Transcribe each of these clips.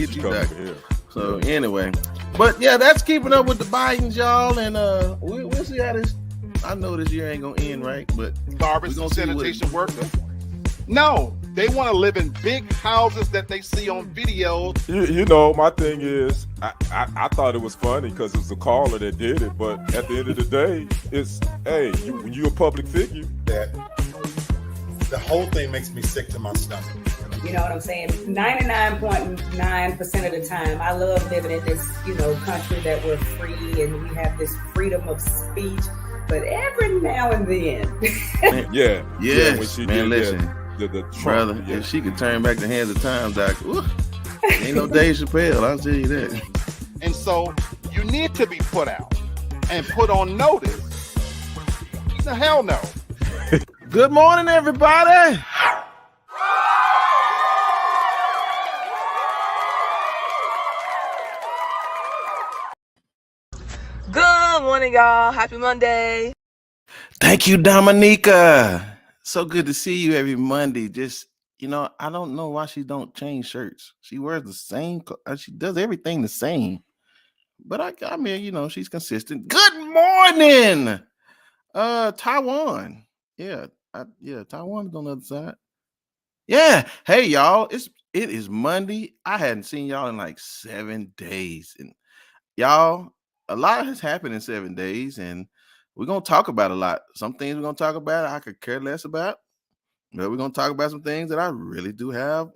get you, Doc. So anyway, but yeah, that's keeping up with the Bidens, y'all, and we'll see how this. I know this year ain't gonna end right, but garbage and sanitation worker. No, they want to live in big houses that they see on videos. You know, my thing is, I thought it was funny because it was a caller that did it, but at the end of the day, it's when you're a public figure. That the whole thing makes me sick to my stomach. You know what I'm saying? 99.9% of the time, I love living in this, country that we're free and we have this freedom of speech. But every now and then, when she man, did listen, the brother, if she could turn back the hands of time, Doc, ain't no Dave Chappelle, I'll tell you that. And so you need to be put out and put on notice. The hell no. Good morning, everybody. Good morning, y'all. Happy Monday. Thank you, Dominica. So good to see you every Monday. Just, I don't know why she don't change shirts. She wears the same. She does everything the same. But I mean, she's consistent. Good morning, Taiwan. Yeah, Taiwan is on the other side. Yeah. Hey, y'all. It is Monday. I hadn't seen y'all in like 7 days, and y'all. A lot has happened in 7 days, and we're going to talk about a lot. Some things we're going to talk about I could care less about, but we're going to talk about some things that I really do have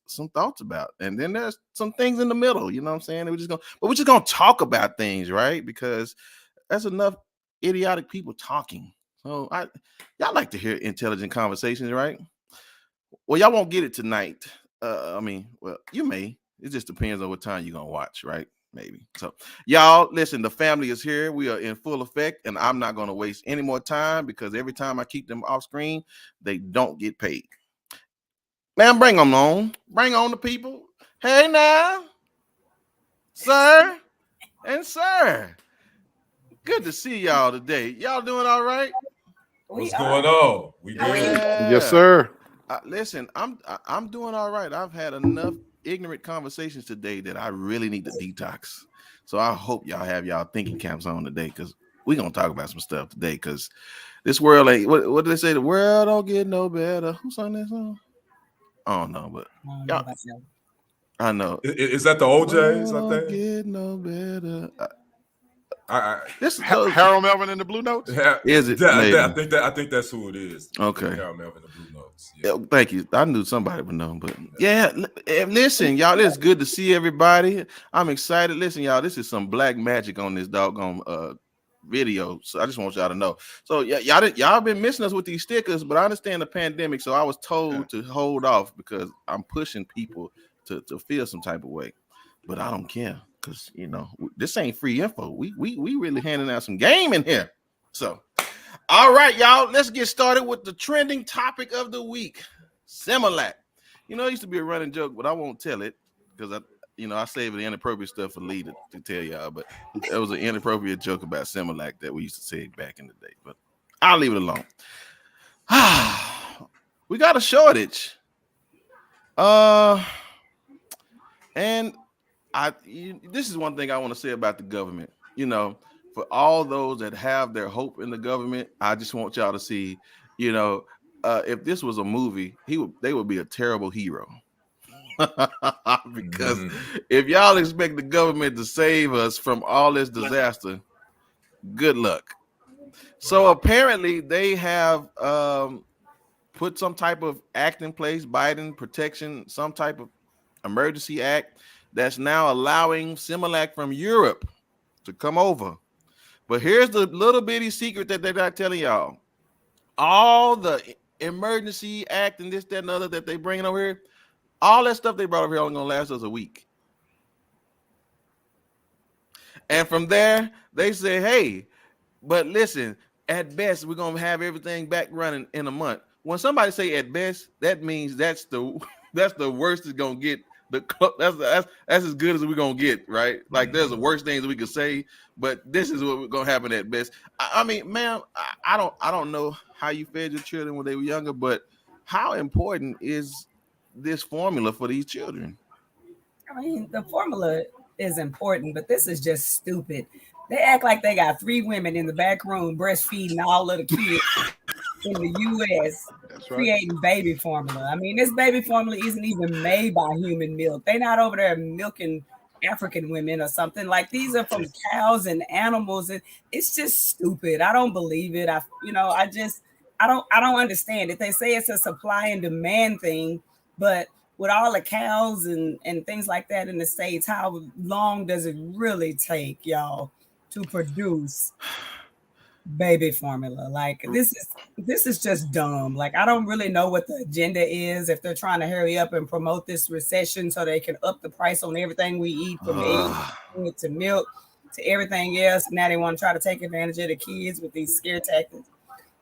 some thoughts about. And then there's some things in the middle, you know what I'm saying? We're just going to talk about things, right? Because that's enough idiotic people talking. So y'all like to hear intelligent conversations, right? Well, y'all won't get it tonight. You may. It just depends on what time you're going to watch, right? Maybe. So y'all listen, the family is here. We are in full effect, and I'm not going to waste any more time because every time I keep them off screen, they don't get paid. Man, bring them on. Bring on the people. Hey now, sir and sir. Good to see y'all today. Y'all doing all right? What's going on? We good? Yes, sir. Listen, I'm doing all right. I've had enough ignorant conversations today that I really need to detox. So I hope y'all have y'all thinking caps on today, because we're gonna talk about some stuff today, because this world ain't what do they say? The world don't get no better. Who sung that song? I don't know, but y'all, I know. Is that the OJs? I think. Don't get no better. Harold Melvin and the Blue Notes. Is it? I think that's who it is. Okay. Harold Melvin and the Blue Notes. Yeah. Thank you. I knew somebody would know, but yeah. Listen, y'all, it's good to see everybody. I'm excited. Listen, y'all, this is some black magic on this doggone video. So I just want y'all to know. So y'all been missing us with these stickers, but I understand the pandemic, so I was told to hold off because I'm pushing people to feel some type of way, but I don't care. Because this ain't free info. We really handing out some game in here. So, all right, y'all, let's get started with the trending topic of the week. Similac. It used to be a running joke, but I won't tell it because I save the inappropriate stuff for Lee to tell y'all. But it was an inappropriate joke about Similac that we used to say back in the day. But I'll leave it alone. We got a shortage. And this is one thing I want to say about the government. For all those that have their hope in the government, I just want y'all to see, if this was a movie, they would be a terrible hero. Because if y'all expect the government to save us from all this disaster, good luck. So apparently they have put some type of act in place, Biden protection, some type of emergency act that's now allowing Similac from Europe to come over. But here's the little bitty secret that they're not telling y'all. All the emergency act and this, that, and other that they bringing over here, all that stuff they brought over here only gonna last us a week. And from there, they say, hey, but listen, at best, we're gonna have everything back running in a month. When somebody say at best, that means that's the worst it's gonna get. That's as good as we're gonna get, right? Like there's the worst things we could say, but this is what we're gonna happen at best. I mean, ma'am, I don't know how you fed your children when they were younger, but how important is this formula for these children? I mean, the formula is important, but this is just stupid. They act like they got 3 women in the back room breastfeeding all of the kids in the U.S. That's right. creating baby formula. I mean, this baby formula isn't even made by human milk. They're not over there milking African women or something. Like these are from cows and animals, and it's just stupid. I don't believe it. I don't understand it. They say it's a supply and demand thing, but with all the cows and things like that in the States, how long does it really take, y'all, to produce baby formula? Like this is just dumb. Like I don't really know what the agenda is, if they're trying to hurry up and promote this recession so they can up the price on everything we eat, from eggs Ugh. to milk to everything else. Now they want to try to take advantage of the kids with these scare tactics.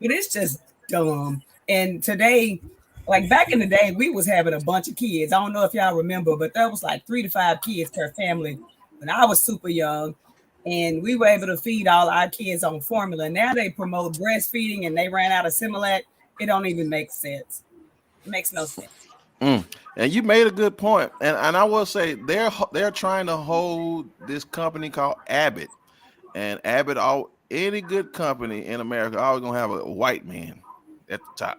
But it's just dumb. And today, like back in the day, we was having a bunch of kids. I don't know if y'all remember, but there was like 3 to 5 kids per family when I was super young. And we were able to feed all our kids on formula. Now they promote breastfeeding and they ran out of Similac. It don't even make sense. It makes no sense. Mm. And you made a good point. And I will say they're trying to hold this company called Abbott. And Abbott, any good company in America always gonna have a white man at the top.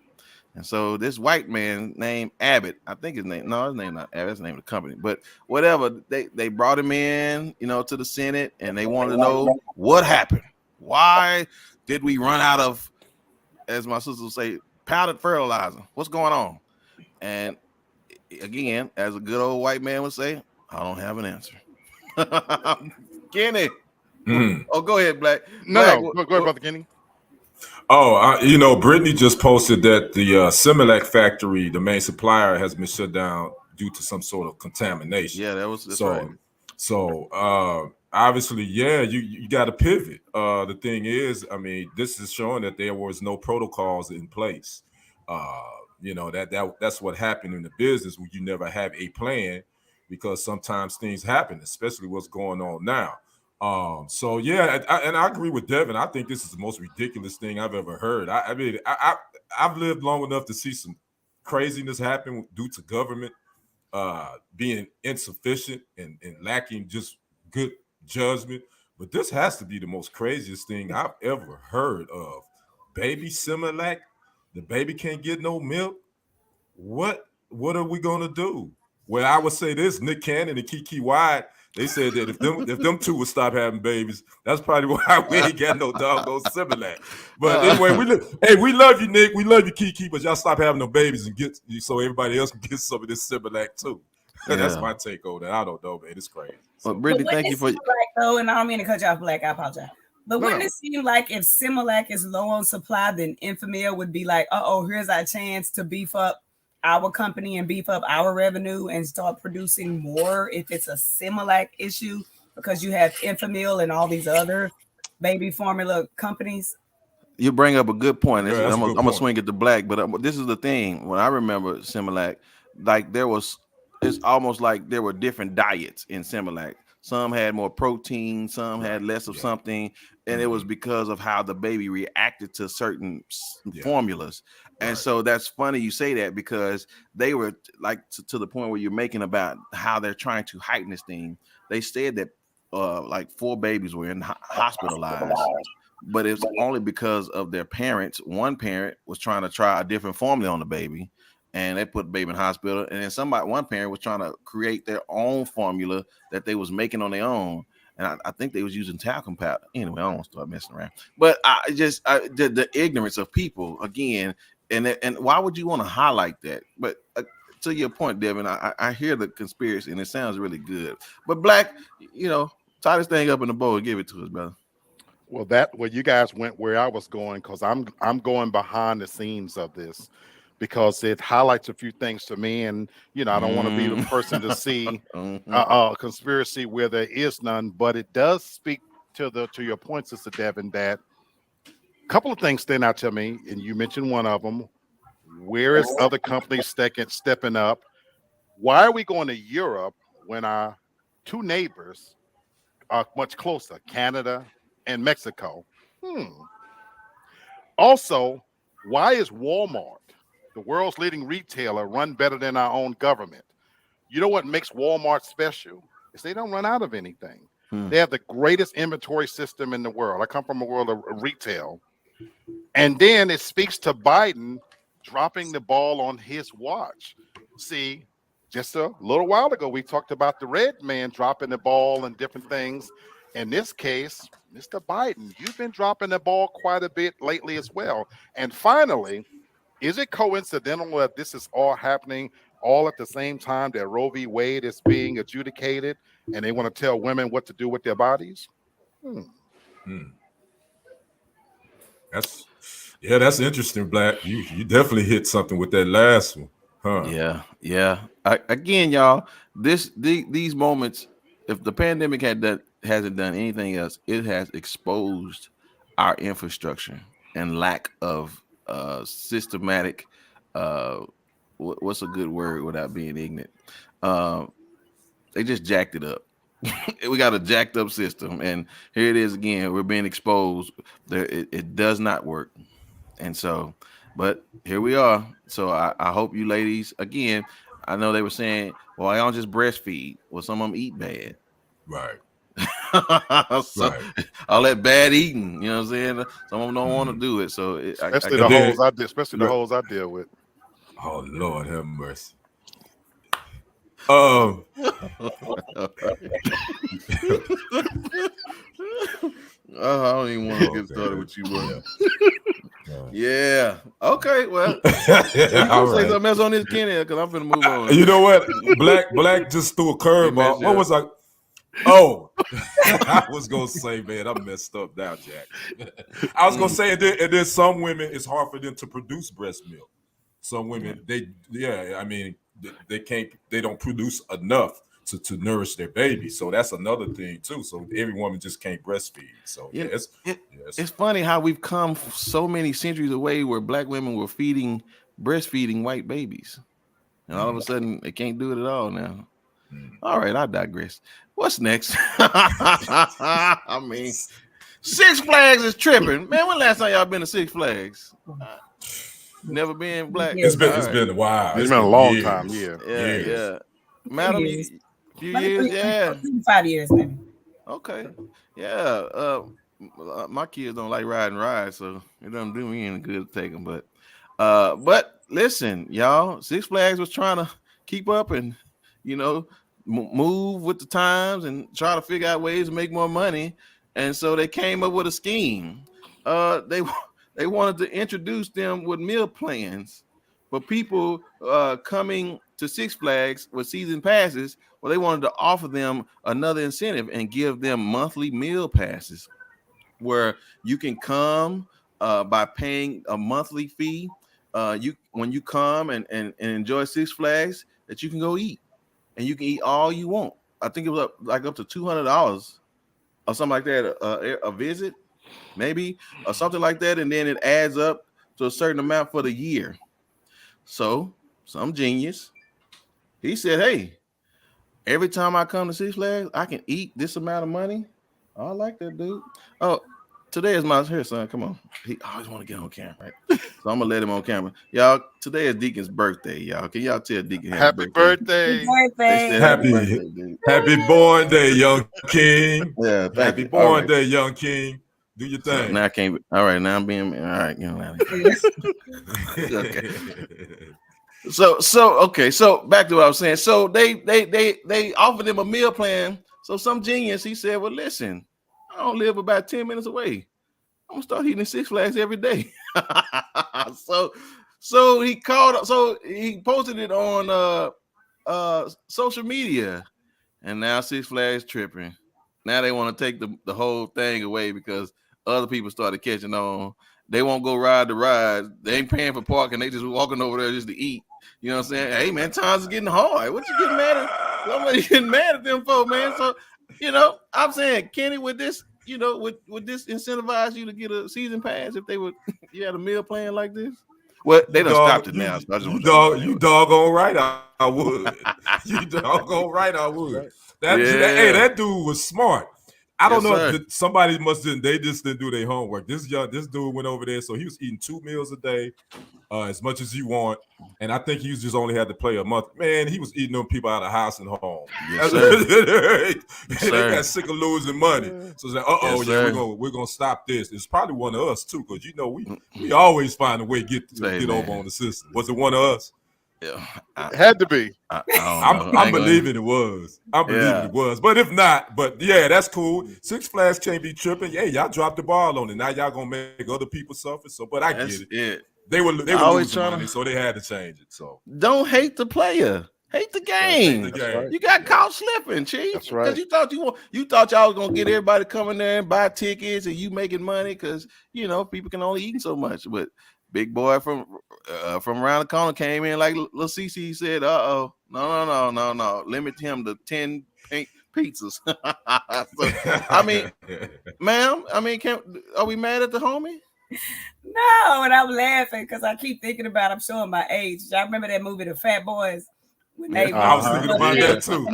And so this white man named Abbott, I think his name, no, his name not Abbott, that's the name of the company, but whatever, they brought him in, to the Senate, and they wanted to know what happened. Why did we run out of, as my sister would say, powdered fertilizer? What's going on? And again, as a good old white man would say, I don't have an answer. Kenny. Oh, go ahead, Black. Black, No, go ahead, Brother Kenny. Brittany just posted that the Similac factory, the main supplier, has been shut down due to some sort of contamination. Yeah, that's so, right. So obviously, yeah, you got to pivot. The thing is, I mean, this is showing that there was no protocols in place. That's what happened in the business when you never have a plan, because sometimes things happen, especially what's going on now. So yeah, and I agree with Devin. I think this is the most ridiculous thing I've ever heard. I've lived long enough to see some craziness happen due to government being insufficient and lacking just good judgment. But this has to be the most craziest thing I've ever heard of. Baby Similac, the baby can't get no milk. What are we gonna do? Well, I would say this: Nick Cannon and Kiki Wyatt, they said that if them two would stop having babies, that's probably why we ain't got no doggone Similac. But anyway, we love you, Nick. We love you, Kiki. But y'all stop having no babies and get so everybody else can get some of this Similac too. Yeah. That's my take on that. I don't know, man. It's crazy. Well, Brittany, thank you for though, and I don't mean to cut you off, Black. I apologize. But wouldn't it seem like if Similac is low on supply, then Infamil would be like, here's our chance to beef up our company and beef up our revenue and start producing more if it's a Similac issue, because you have Infamil and all these other baby formula companies. You bring up a good point. I'm gonna swing it to Black, but this is the thing. When I remember Similac, like it's almost like there were different diets in Similac. Some had more protein, some had less of something, and it was because of how the baby reacted to certain formulas. And so that's funny you say that, because they were like to the point where you're making about how they're trying to heighten this thing. They said that like 4 babies were hospitalized, but it's only because of their parents. One parent was trying to try a different formula on the baby, and they put the baby in the hospital. And then one parent was trying to create their own formula that they was making on their own. And I think they was using talcum powder. Anyway, I don't want to start messing around. But the ignorance of people again, and why would you want to highlight that? But to your point, Devin, I hear the conspiracy and it sounds really good. But Black, tie this thing up in a bow and give it to us, brother. Well, you guys went where I was going, because I'm going behind the scenes of this, because it highlights a few things to me, and I don't want to be the person to see a conspiracy where there is none, but it does speak to your point, Sister Devin, that a couple of things stand out to me, and you mentioned one of them. Where is other companies stepping up? Why are we going to Europe when our 2 neighbors are much closer, Canada and Mexico? Also, why is Walmart, the world's leading retailer, run better than our own government? You know what makes Walmart special? Is they don't run out of anything. Hmm. They have the greatest inventory system in the world. I come from a world of retail. And then it speaks to Biden dropping the ball on his watch. See, just a little while ago, we talked about the red man dropping the ball and different things. In this case, Mr. Biden, you've been dropping the ball quite a bit lately as well. And finally, is it coincidental that this is all happening all at the same time that Roe v. Wade is being adjudicated and they want to tell women what to do with their bodies? That's interesting, Black. You definitely hit something with that last one, huh? Yeah. Again, y'all, these moments, if the pandemic hasn't done anything else, it has exposed our infrastructure and lack of systematic. What's a good word without being ignorant? They just jacked it up. We got a jacked up system, and here it is again. We're being exposed. It does not work, and so, but here we are. So I hope you ladies, again, I know they were saying, well, I don't just breastfeed. Well, some of them eat bad. Right. So all that bad eating, you know what I'm saying? Some of them don't want to do it. So especially the holes I deal with. Oh Lord have mercy. I don't even want to get started with you, bro. Yeah. Okay. Well, you can say something else on this, Kenny, because I'm gonna move on. You know what? Black just threw a curveball. What was I? Oh, I was gonna say, man, I messed up now, Jack. I was gonna say, and then some women, it's hard for them to produce breast milk. Some women, they don't produce enough to nourish their baby. So that's another thing too. So every woman just can't breastfeed. So it's funny how we've come so many centuries away where black women were breastfeeding white babies, and all of a sudden they can't do it at all now. All right, I digress. What's next? I mean, Six Flags is tripping, man. When last time y'all been to Six Flags? Never been, Black. It's been a while. It's been a long time. Yeah. Madam, few years, yeah. 5 years, maybe. Okay, yeah. My kids don't like riding rides, so it doesn't do me any good to take them. But listen, y'all, Six Flags was trying to keep up and move with the times and try to figure out ways to make more money, and so they came up with a scheme. They wanted to introduce them with meal plans for people coming to Six Flags with season passes. Well, they wanted to offer them another incentive and give them monthly meal passes where you can come by paying a monthly fee. When you come and enjoy Six Flags, that you can go eat, and you can eat all you want. I think it was up to $200 or something like that a visit, maybe, or something like that, and then it adds up to a certain amount for the year. So some genius, he said, hey, every time I come to Six Flags, I can eat this amount of money. I like that, dude. Oh, today is my son. Come on. He always want to get on camera, right? So I'm gonna let him on camera. Y'all, today is Deacon's birthday, y'all. Can y'all tell Deacon happy birthday? Happy born day, young king. Yeah, happy born day, young king. Do your thing. So now I can't. All right, now I'm being all right. Okay. So back to what I was saying. So they offered him a meal plan. So some genius, he said, well, listen, I don't live about 10 minutes away. I'm gonna start eating Six Flags every day. so he called. So he posted it on social media, and now Six Flags tripping. Now they want to take the whole thing away because other people started catching on. They won't go ride the ride. They ain't paying for parking. They just walking over there just to eat. You know what I'm saying? Hey man, times are getting hard. What you getting mad at? Somebody getting mad at them for, man. So I'm saying, Kenny, with this, would this incentivize you to get a season pass if you had a meal plan like this? Well, they done stopped it now. So you doggone right, I would. You doggone right, I would. That dude was smart. I don't Yes, know. sir. Somebody they just didn't do their homework. This dude went over there, so he was eating 2 meals a day, as much as you want. And I think he just only had to play a month. Man, he was eating them people out of house and home. Yes, sir. Yes, They sir. got sick of losing money. So it's like, Yes, yeah, sir. we're gonna stop this. It's probably one of us too, because we always find a way to get over on the system. Was it one of us? Yeah, It had to be. I don't know. I'm believing it was. I'm believing it was. But if not, yeah, that's cool. Six Flags can't be tripping. Yeah, y'all dropped the ball on it. Now y'all gonna make other people suffer. So, but I That's get it. it. They were always losing tryna- money, so they had to change it. So Don't hate the player. Hate the game. That's right. You got caught slipping, Chief. That's right. Because you thought y'all was gonna get everybody coming there and buy tickets and you making money because people can only eat so much. But big boy from around the corner came in like Lil CC said, no. Limit him to 10 pink pizzas. So, I mean, ma'am, are we mad at the homie? No, and I'm laughing because I keep thinking about I'm showing my age. I remember that movie, The Fat Boys. When I was thinking about that too.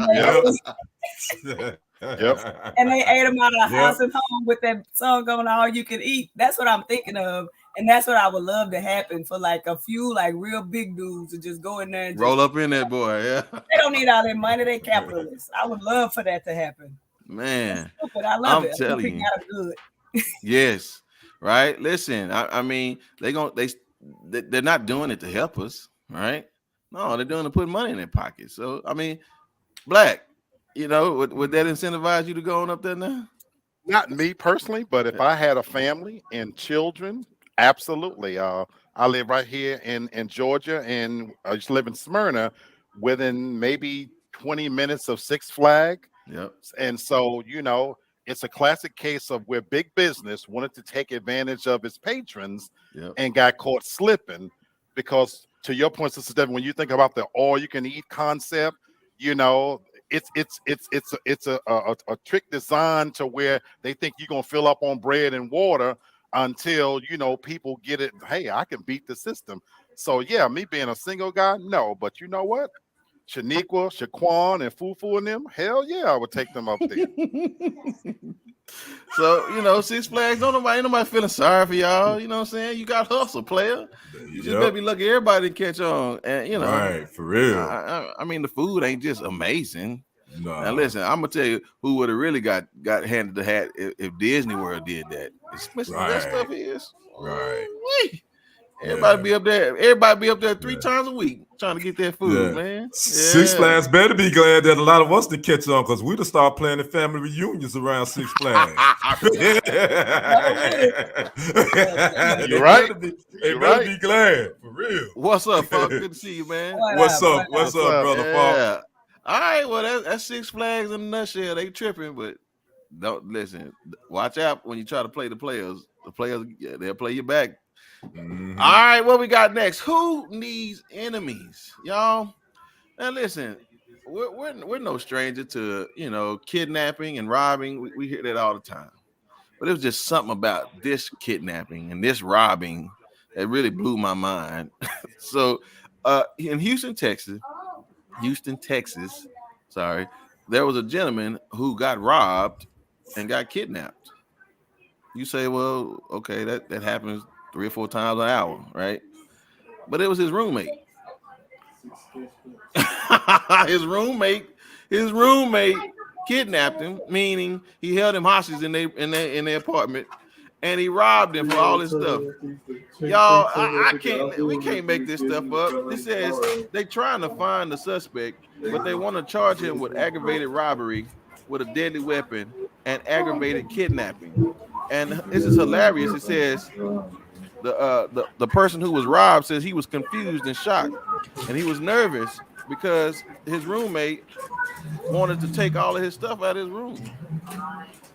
Yep. And they ate them out of the house and home with that song going, All You Can Eat. That's what I'm thinking of. And that's what I would love to happen for like a few like real big dudes to just go in there and roll up in that boy. Yeah. They don't need all that money. They're capitalists. I would love for that to happen. Man. But I love it. I'm telling you. Good. Yes. Right. Listen, I mean, they're not doing it to help us, right? No, they're doing it to put money in their pockets. So I mean, Black, would that incentivize you to go on up there now? Not me personally, but if I had a family and children, absolutely. I live right here in Georgia, and I used to live in Smyrna, within maybe 20 minutes of Six Flags. Yep. And so, it's a classic case of where big business wanted to take advantage of its patrons and got caught slipping. Because to your point, Sister Devin, when you think about the all-you-can-eat concept, it's a trick designed to where they think you're gonna fill up on bread and water until people get it. Hey, I can beat the system. So yeah, me being a single guy, no. But you know what? Shaniqua, Shaquan, and Fufu and them, hell yeah, I would take them up there. So, Six Flags, ain't nobody feeling sorry for y'all. You know what I'm saying? You got hustle, player. You just better be lucky everybody to catch on. And right, for real. I mean, the food ain't just amazing. No. Now listen, I'm gonna tell you who would have really got handed the hat if Disney World did that. Expensive that stuff is. Right. Everybody be up there 3 times a week trying to get that food, man. Six Flags better be glad that a lot of us to catch on, because we'd have started planning family reunions around Six Flags. You're right. They better be glad, for real. What's up, folks? Good to see you, man. What's up, brother? Yeah. All right, well, that's Six Flags in a nutshell. They tripping, but don't listen. Watch out when you try to play the players. The players, they'll play you back. Mm-hmm. All right, what we got next? Who needs enemies, y'all? Now listen, we're no stranger to kidnapping and robbing. We hear that all the time, but it was just something about this kidnapping and this robbing that really blew my mind. So, in Houston, Texas, there was a gentleman who got robbed and got kidnapped. You say, well, okay, that happens 3 or 4 times an hour, right? But it was his roommate. his roommate kidnapped him, meaning he held him hostage in their apartment, and he robbed him for all his stuff. Y'all, we can't make this stuff up. This says they trying to find the suspect, but they want to charge him with aggravated robbery with a deadly weapon and aggravated kidnapping. And this is hilarious. It says the person who was robbed says he was confused and shocked, and he was nervous because his roommate wanted to take all of his stuff out of his room.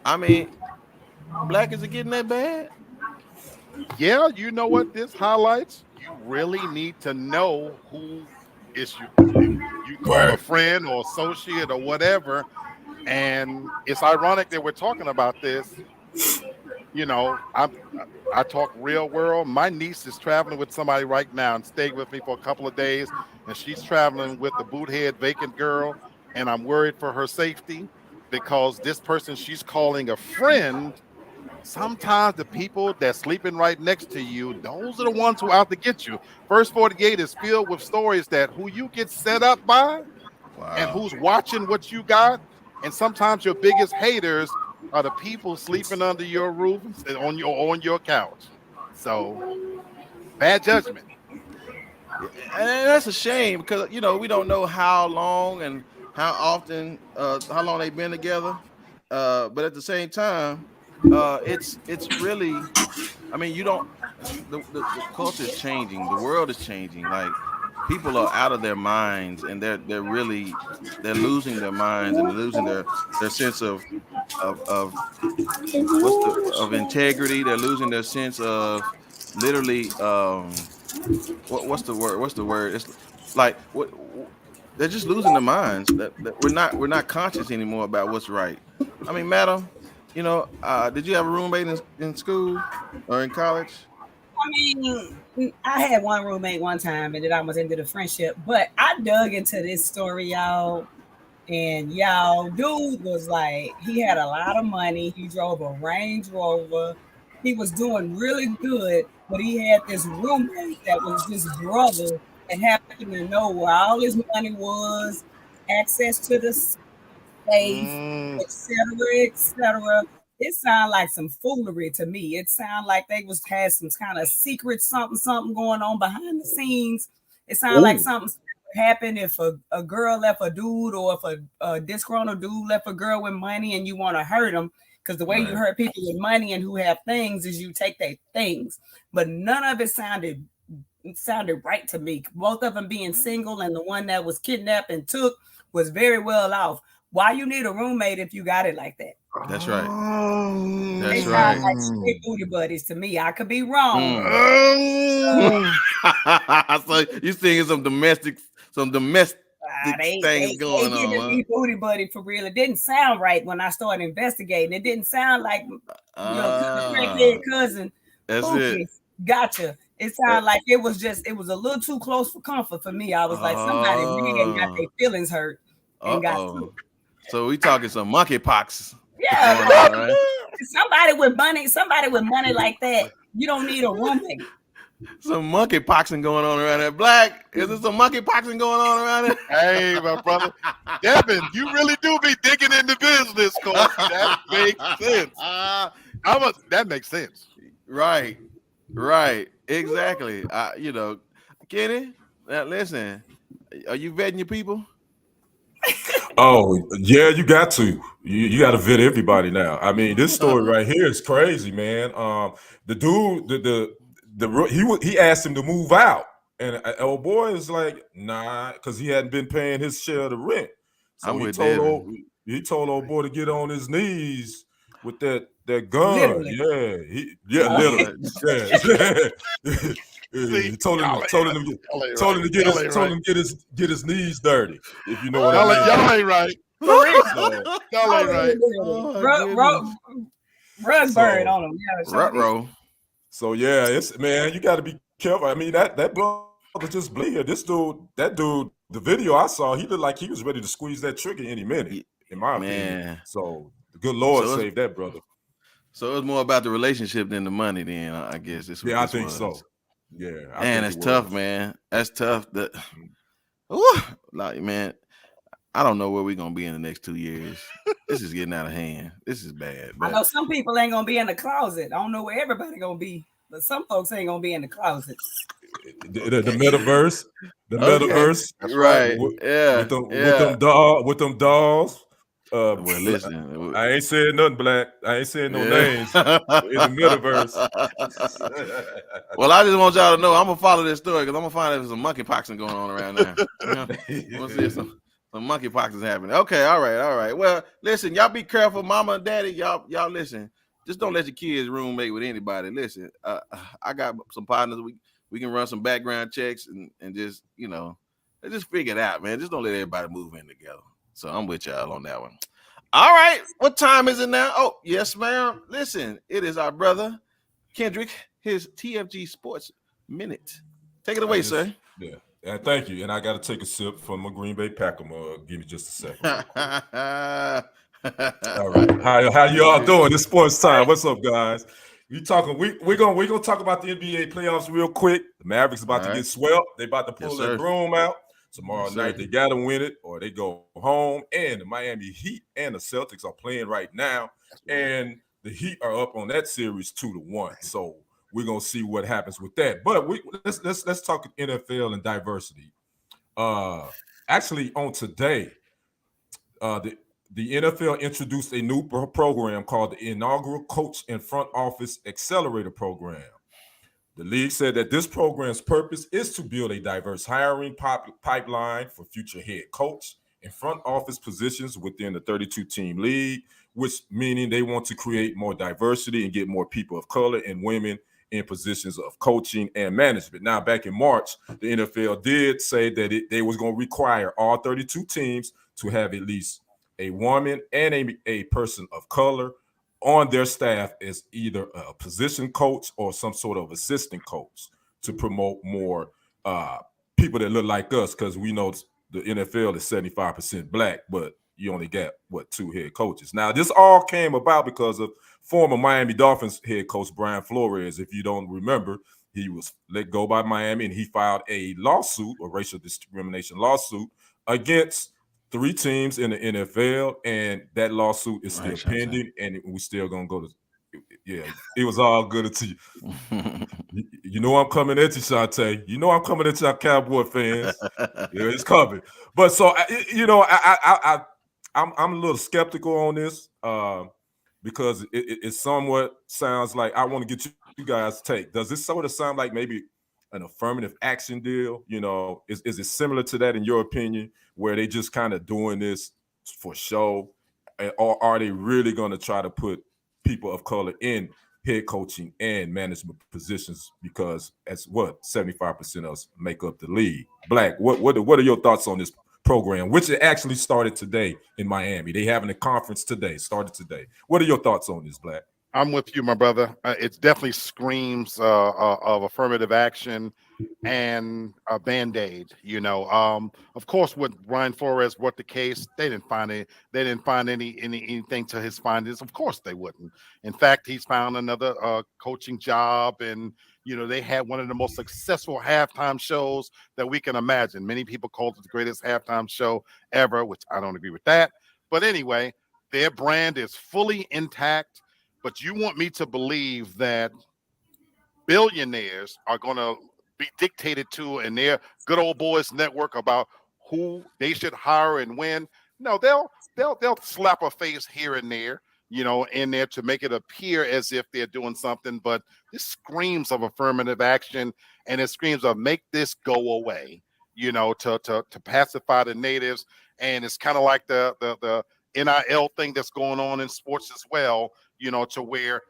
I mean, Black, is it getting that bad? Yeah, you know what this highlights? You really need to know who is you call a friend or associate or whatever. And it's ironic that we're talking about this. I talk real world. My niece is traveling with somebody right now and stayed with me for a couple of days, and she's traveling with the boothead vacant girl, and I'm worried for her safety because this person she's calling a friend, sometimes the people that's sleeping right next to you, those are the ones who out to get you. First 48 is filled with stories that who you get set up by and Wow. who's watching what you got. And sometimes your biggest haters are the people sleeping under your roof and on your couch. So bad judgment. Yeah, and that's a shame because we don't know how long and how often, how long they've been together. But at the same time, it's really, I mean, you don't. The culture is changing. The world is changing. Like, people are out of their minds, and they're losing their minds, and they're losing their sense of of integrity. They're losing their sense of, literally, what's the word? What's the word? It's like, they're just losing their minds. That we're not conscious anymore about what's right. I mean, madam, did you have a roommate in school or in college? I mean, I had one roommate one time, and it almost ended a friendship. But I dug into this story, y'all, and y'all, dude was like, he had a lot of money. He drove a Range Rover. He was doing really good, but he had this roommate that was his brother and happened to know where all his money was, access to the safe, Mm, etc., etc. It sounded like some foolery to me. It sounded like they had some kind of secret something going on behind the scenes. It sounded like Ooh. something would happen if a girl left a dude, or if a disgruntled dude left a girl with money and you want to hurt them. Because the way you Right. hurt people with money and who have things is you take their things. But none of it sounded right to me. Both of them being single, and the one that was kidnapped and took was very well off. Why you need a roommate if you got it like that? That's right. They That's sound right. like straight booty buddies to me. I could be wrong. Mm. Uh, So you seeing some domestic things they going giving on, me booty buddy for real. It didn't sound right when I started investigating. It didn't sound like huh? crackhead cousin That's it. Pookie. Gotcha. It Uh, sounded like it was a little too close for comfort for me. I was like, somebody really got their uh, feelings hurt and got uh-oh. took. So we talking some monkeypox Yeah, going like on, right? somebody with money like that, you don't need a roommate. Some monkeypoxing going on around there. Black, is there some monkeypoxing going on around hey, my brother. Devin, you really do be digging into business, Cosby. That makes sense. That makes sense. Right, right, exactly. Kenny, now listen, are you vetting your people? Oh yeah, you got to. You got to vet everybody now. I mean, this story right here is crazy, man. The dude, he asked him to move out, and old boy is like, nah, because he hadn't been paying his share of the rent. I'm So with Devin. he told old boy to get on his knees with that gun. Literally. Literally, What? yeah. See, He told him y'all ain't to get his knees dirty, if you know what y'all I ain't, mean. y'all ain't right. For real. So, Y'all ain't right. Oh, Rug bird so on them. Yeah, sure did. Rutro. So yeah, it's man, you got to be careful. I mean, that brother just bleed. That dude, the video I saw, he looked like he was ready to squeeze that trigger any minute, in my opinion. Man. So the good Lord So saved that brother. So it's more about the relationship than the money. Then I guess this what Yeah, I this think was. so. Yeah, I Man, think it's it tough, was. man. That's tough. Like, man, I don't know where we're gonna be in the next 2 years. This is getting out of hand. This is bad. I But know some people ain't gonna be in the closet. I don't know where everybody gonna be, but some folks ain't gonna be in the closet. The metaverse, the okay, metaverse That's right. right? Yeah, with yeah. them dolls. Well, listen. I ain't saying nothing, Black. I ain't saying no Yeah. names in the metaverse. Well, I just want y'all to know I'm gonna follow this story because I'm gonna find out if there's some monkeypoxing going on around there. We'll see if some monkeypox is happening. Okay, all right. Well, listen, y'all be careful, mama and daddy. Y'all listen. Just don't let your kids roommate with anybody. Listen, I got some partners. We can run some background checks and just just figure it out, man. Just don't let everybody move in together. So I'm with y'all on that one. All right, what time is it now? Oh, yes, ma'am. Listen, it is our brother Kendrick, his TFG Sports Minute. Take it away, sir. Yeah. And thank you. And I got to take a sip from my Green Bay Packer mug. Give me just a second. All right. How you all doing? It's sports time. What's up, guys? We're gonna talk about the NBA playoffs real quick. The Mavericks All about to right. get swept. They about to Yes, pull their sir. broom out. Tomorrow Yes, sir. night they gotta win it or they go home. And the Miami Heat and the Celtics are playing right now. And the Heat are up on that series 2-1. So we're gonna see what happens with that. But let's talk NFL and diversity. Uh Actually on today, the NFL introduced a new program called the Inaugural Coach and Front Office Accelerator Program. The league said that this program's purpose is to build a diverse hiring pipeline for future head coach and front office positions within the 32-team league, which meaning they want to create more diversity and get more people of color and women in positions of coaching and management. Now, back in March, the NFL did say that they was going to require all 32 teams to have at least a woman and a person of color on their staff as either a position coach or some sort of assistant coach to promote more people that look like us, because we know the NFL is 75% black, but you only got two head coaches. Now, this all came about because of former Miami Dolphins head coach Brian Flores. If you don't remember, he was let go by Miami and he filed a lawsuit, a racial discrimination lawsuit, against three teams in the NFL, and that lawsuit is still pending, and we still gonna go to. Yeah, it was all good until you know I'm coming at you, Shante. You know I'm coming at y'all Cowboy fans. Yeah, it's coming. But so I'm a little skeptical on this because it somewhat sounds like I want to get you guys' take. Does this sort of sound like maybe an affirmative action deal? You know, is it similar to that in your opinion, where they just kind of doing this for show, or are they really going to try to put people of color in head coaching and management positions, because that's what 75% of us make up the league? Black, what are your thoughts on this program, which it actually started today in Miami? They having a conference today, started today. What are your thoughts on this, Black? I'm with you, my brother. It definitely screams of affirmative action and a band-aid. Of course, with Brian Flores, what the case, they didn't find anything to his findings. Of course, they wouldn't. In fact, he's found another coaching job, and they had one of the most successful halftime shows that we can imagine. Many people called it the greatest halftime show ever, which I don't agree with that. But anyway, their brand is fully intact. But you want me to believe that billionaires are going to be dictated to in their good old boys network about who they should hire and when? No, they'll slap a face here and there, in there to make it appear as if they're doing something. But this screams of affirmative action, and it screams of make this go away, to pacify the natives. And it's kind of like the NIL thing that's going on in sports as well, to where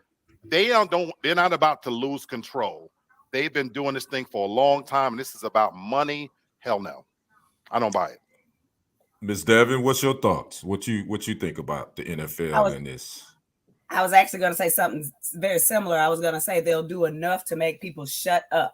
they're not about to lose control. They've been doing this thing for a long time, and this is about money. Hell no. I don't buy it. Ms. Devin, what's your thoughts? What you think about the NFL and this? I was actually going to say something very similar. I was going to say they'll do enough to make people shut up.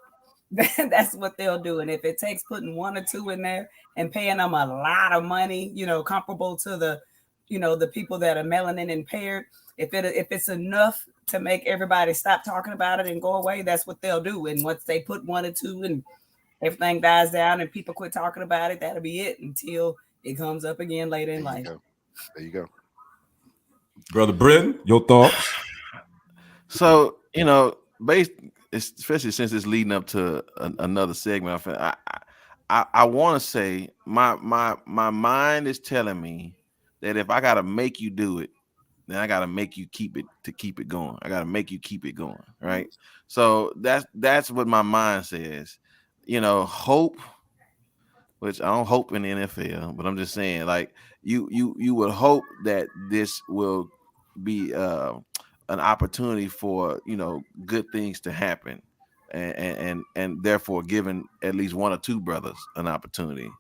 That's what they'll do. And if it takes putting one or two in there and paying them a lot of money, comparable to the people that are melanin impaired, if it's enough to make everybody stop talking about it and go away, that's what they'll do. And once they put one or two and everything dies down and people quit talking about it, that'll be it until it comes up again later in life. There you go. Brother Britton, your thoughts? So, especially since it's leading up to another segment, I want to say my mind is telling me that if I got to make you do it, then I got to make you keep it going. I got to make you keep it going, right? So that's what my mind says. Hope, which I don't hope in the NFL, but I'm just saying, like, you would hope that this will be an opportunity for good things to happen, and therefore giving at least one or two brothers an opportunity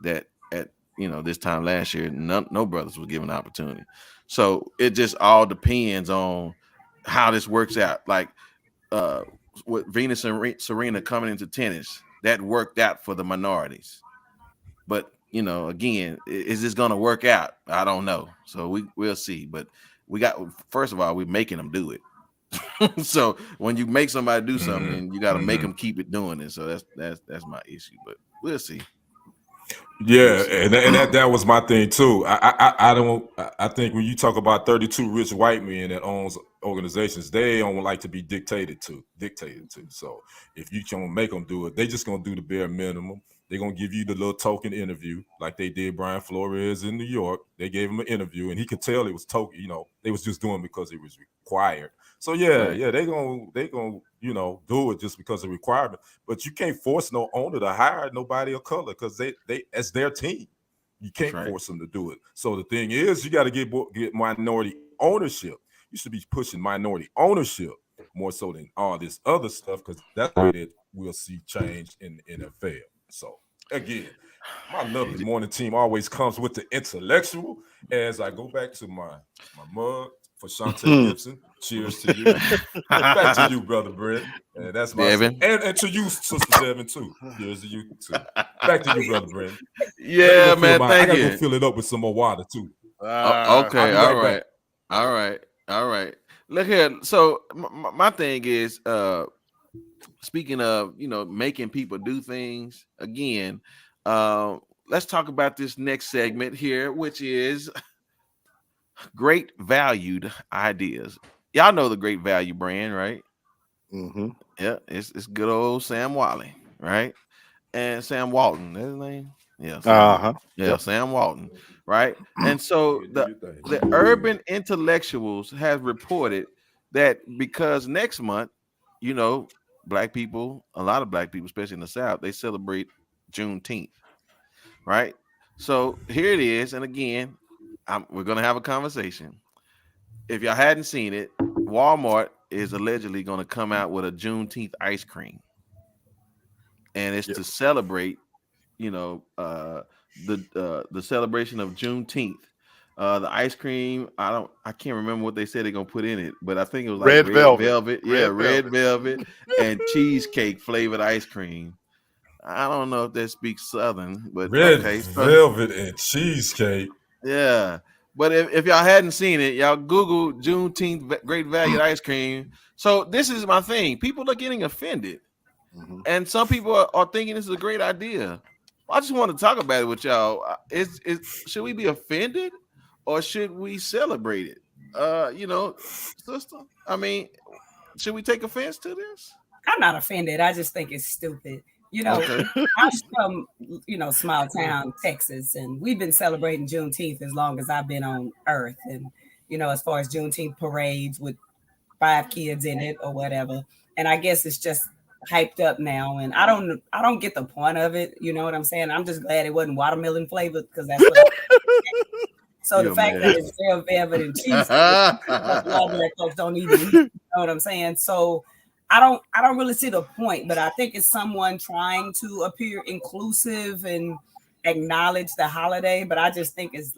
that at this time last year no brothers was given an opportunity. So it just all depends on how this works out. Like with Venus and Serena coming into tennis, that worked out for the minorities. But you know, again, is this going to work out? I don't know. So we'll see. But first of all, we're making them do it. So when you make somebody do something, then you got to make them keep it doing it. So that's my issue. But we'll see. Yeah, and that was my thing too. I think when you talk about 32 rich white men that owns organizations, they don't like to be dictated to. So if you can make them do it, they just gonna do the bare minimum. They're gonna give you the little token interview, like they did Brian Flores in New York. They gave him an interview, and he could tell it was token. You know, they was just doing it because it was required. So yeah, they gonna do it just because of requirement. But you can't force no owner to hire nobody of color because they as their team. You can't force them to do it. So the thing is, you got to get minority ownership. You should be pushing minority ownership more so than all this other stuff, because that's the way that we'll see change in the NFL. So again, my lovely morning team always comes with the intellectual. As I go back to my mug for Shantae Gibson. Cheers to you. Back to you, brother Brent. And that's my Devin. and to you, Sister Devin, too. Cheers to you too. Back to you, brother Brent. Yeah, man. I gotta go fill it up with some more water too. Okay, all right. Look here. So my thing is, speaking of making people do things again, let's talk about this next segment here, which is great valued ideas. Y'all know the Great Value brand, right? Mm-hmm. Yeah, it's good old Sam Wally, right? And Sam Walton, that's his name. Yeah, Sam Walton, right? And so the urban intellectuals have reported that because next month, black people, a lot of black people, especially in the South, they celebrate Juneteenth, right? So here it is, and again, we're gonna have a conversation. If y'all hadn't seen it, Walmart is allegedly going to come out with a Juneteenth ice cream, and it's to celebrate, the celebration of Juneteenth. The ice cream, I can't remember what they said they're gonna put in it, but I think it was like red velvet. Yeah, red velvet and cheesecake flavored ice cream. I don't know if that speaks Southern, but red velvet and cheesecake. Yeah. But if y'all hadn't seen it, y'all Google Juneteenth Great Value ice cream. So this is my thing. People are getting offended. Mm-hmm. And some people are thinking this is a great idea. I just want to talk about it with y'all. Should we be offended or should we celebrate it? Sister, I mean, should we take offense to this? I'm not offended. I just think it's stupid. I'm from, small town, Texas, and we've been celebrating Juneteenth as long as I've been on Earth. And, as far as Juneteenth parades with 5 kids in it or whatever. And I guess it's just hyped up now. And I don't get the point of it. You know what I'm saying? I'm just glad it wasn't watermelon flavored because that's what So the fact that it's real velvet and cheese, a lot of black folks don't even eat, you know what I'm saying? So I don't really see the point, but I think it's someone trying to appear inclusive and acknowledge the holiday. But I just think it's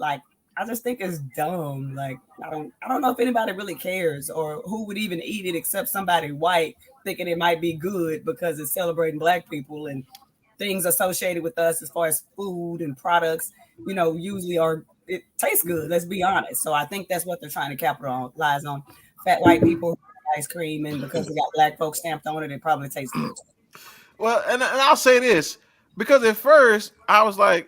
dumb. Like I don't know if anybody really cares or who would even eat it except somebody white thinking it might be good because it's celebrating black people and things associated with us as far as food and products, usually it tastes good. Let's be honest. So I think that's what they're trying to capitalize on. Fat white people ice cream, and because we got black folks stamped on it, it probably tastes good. Well, and I'll say this, because at first I was like,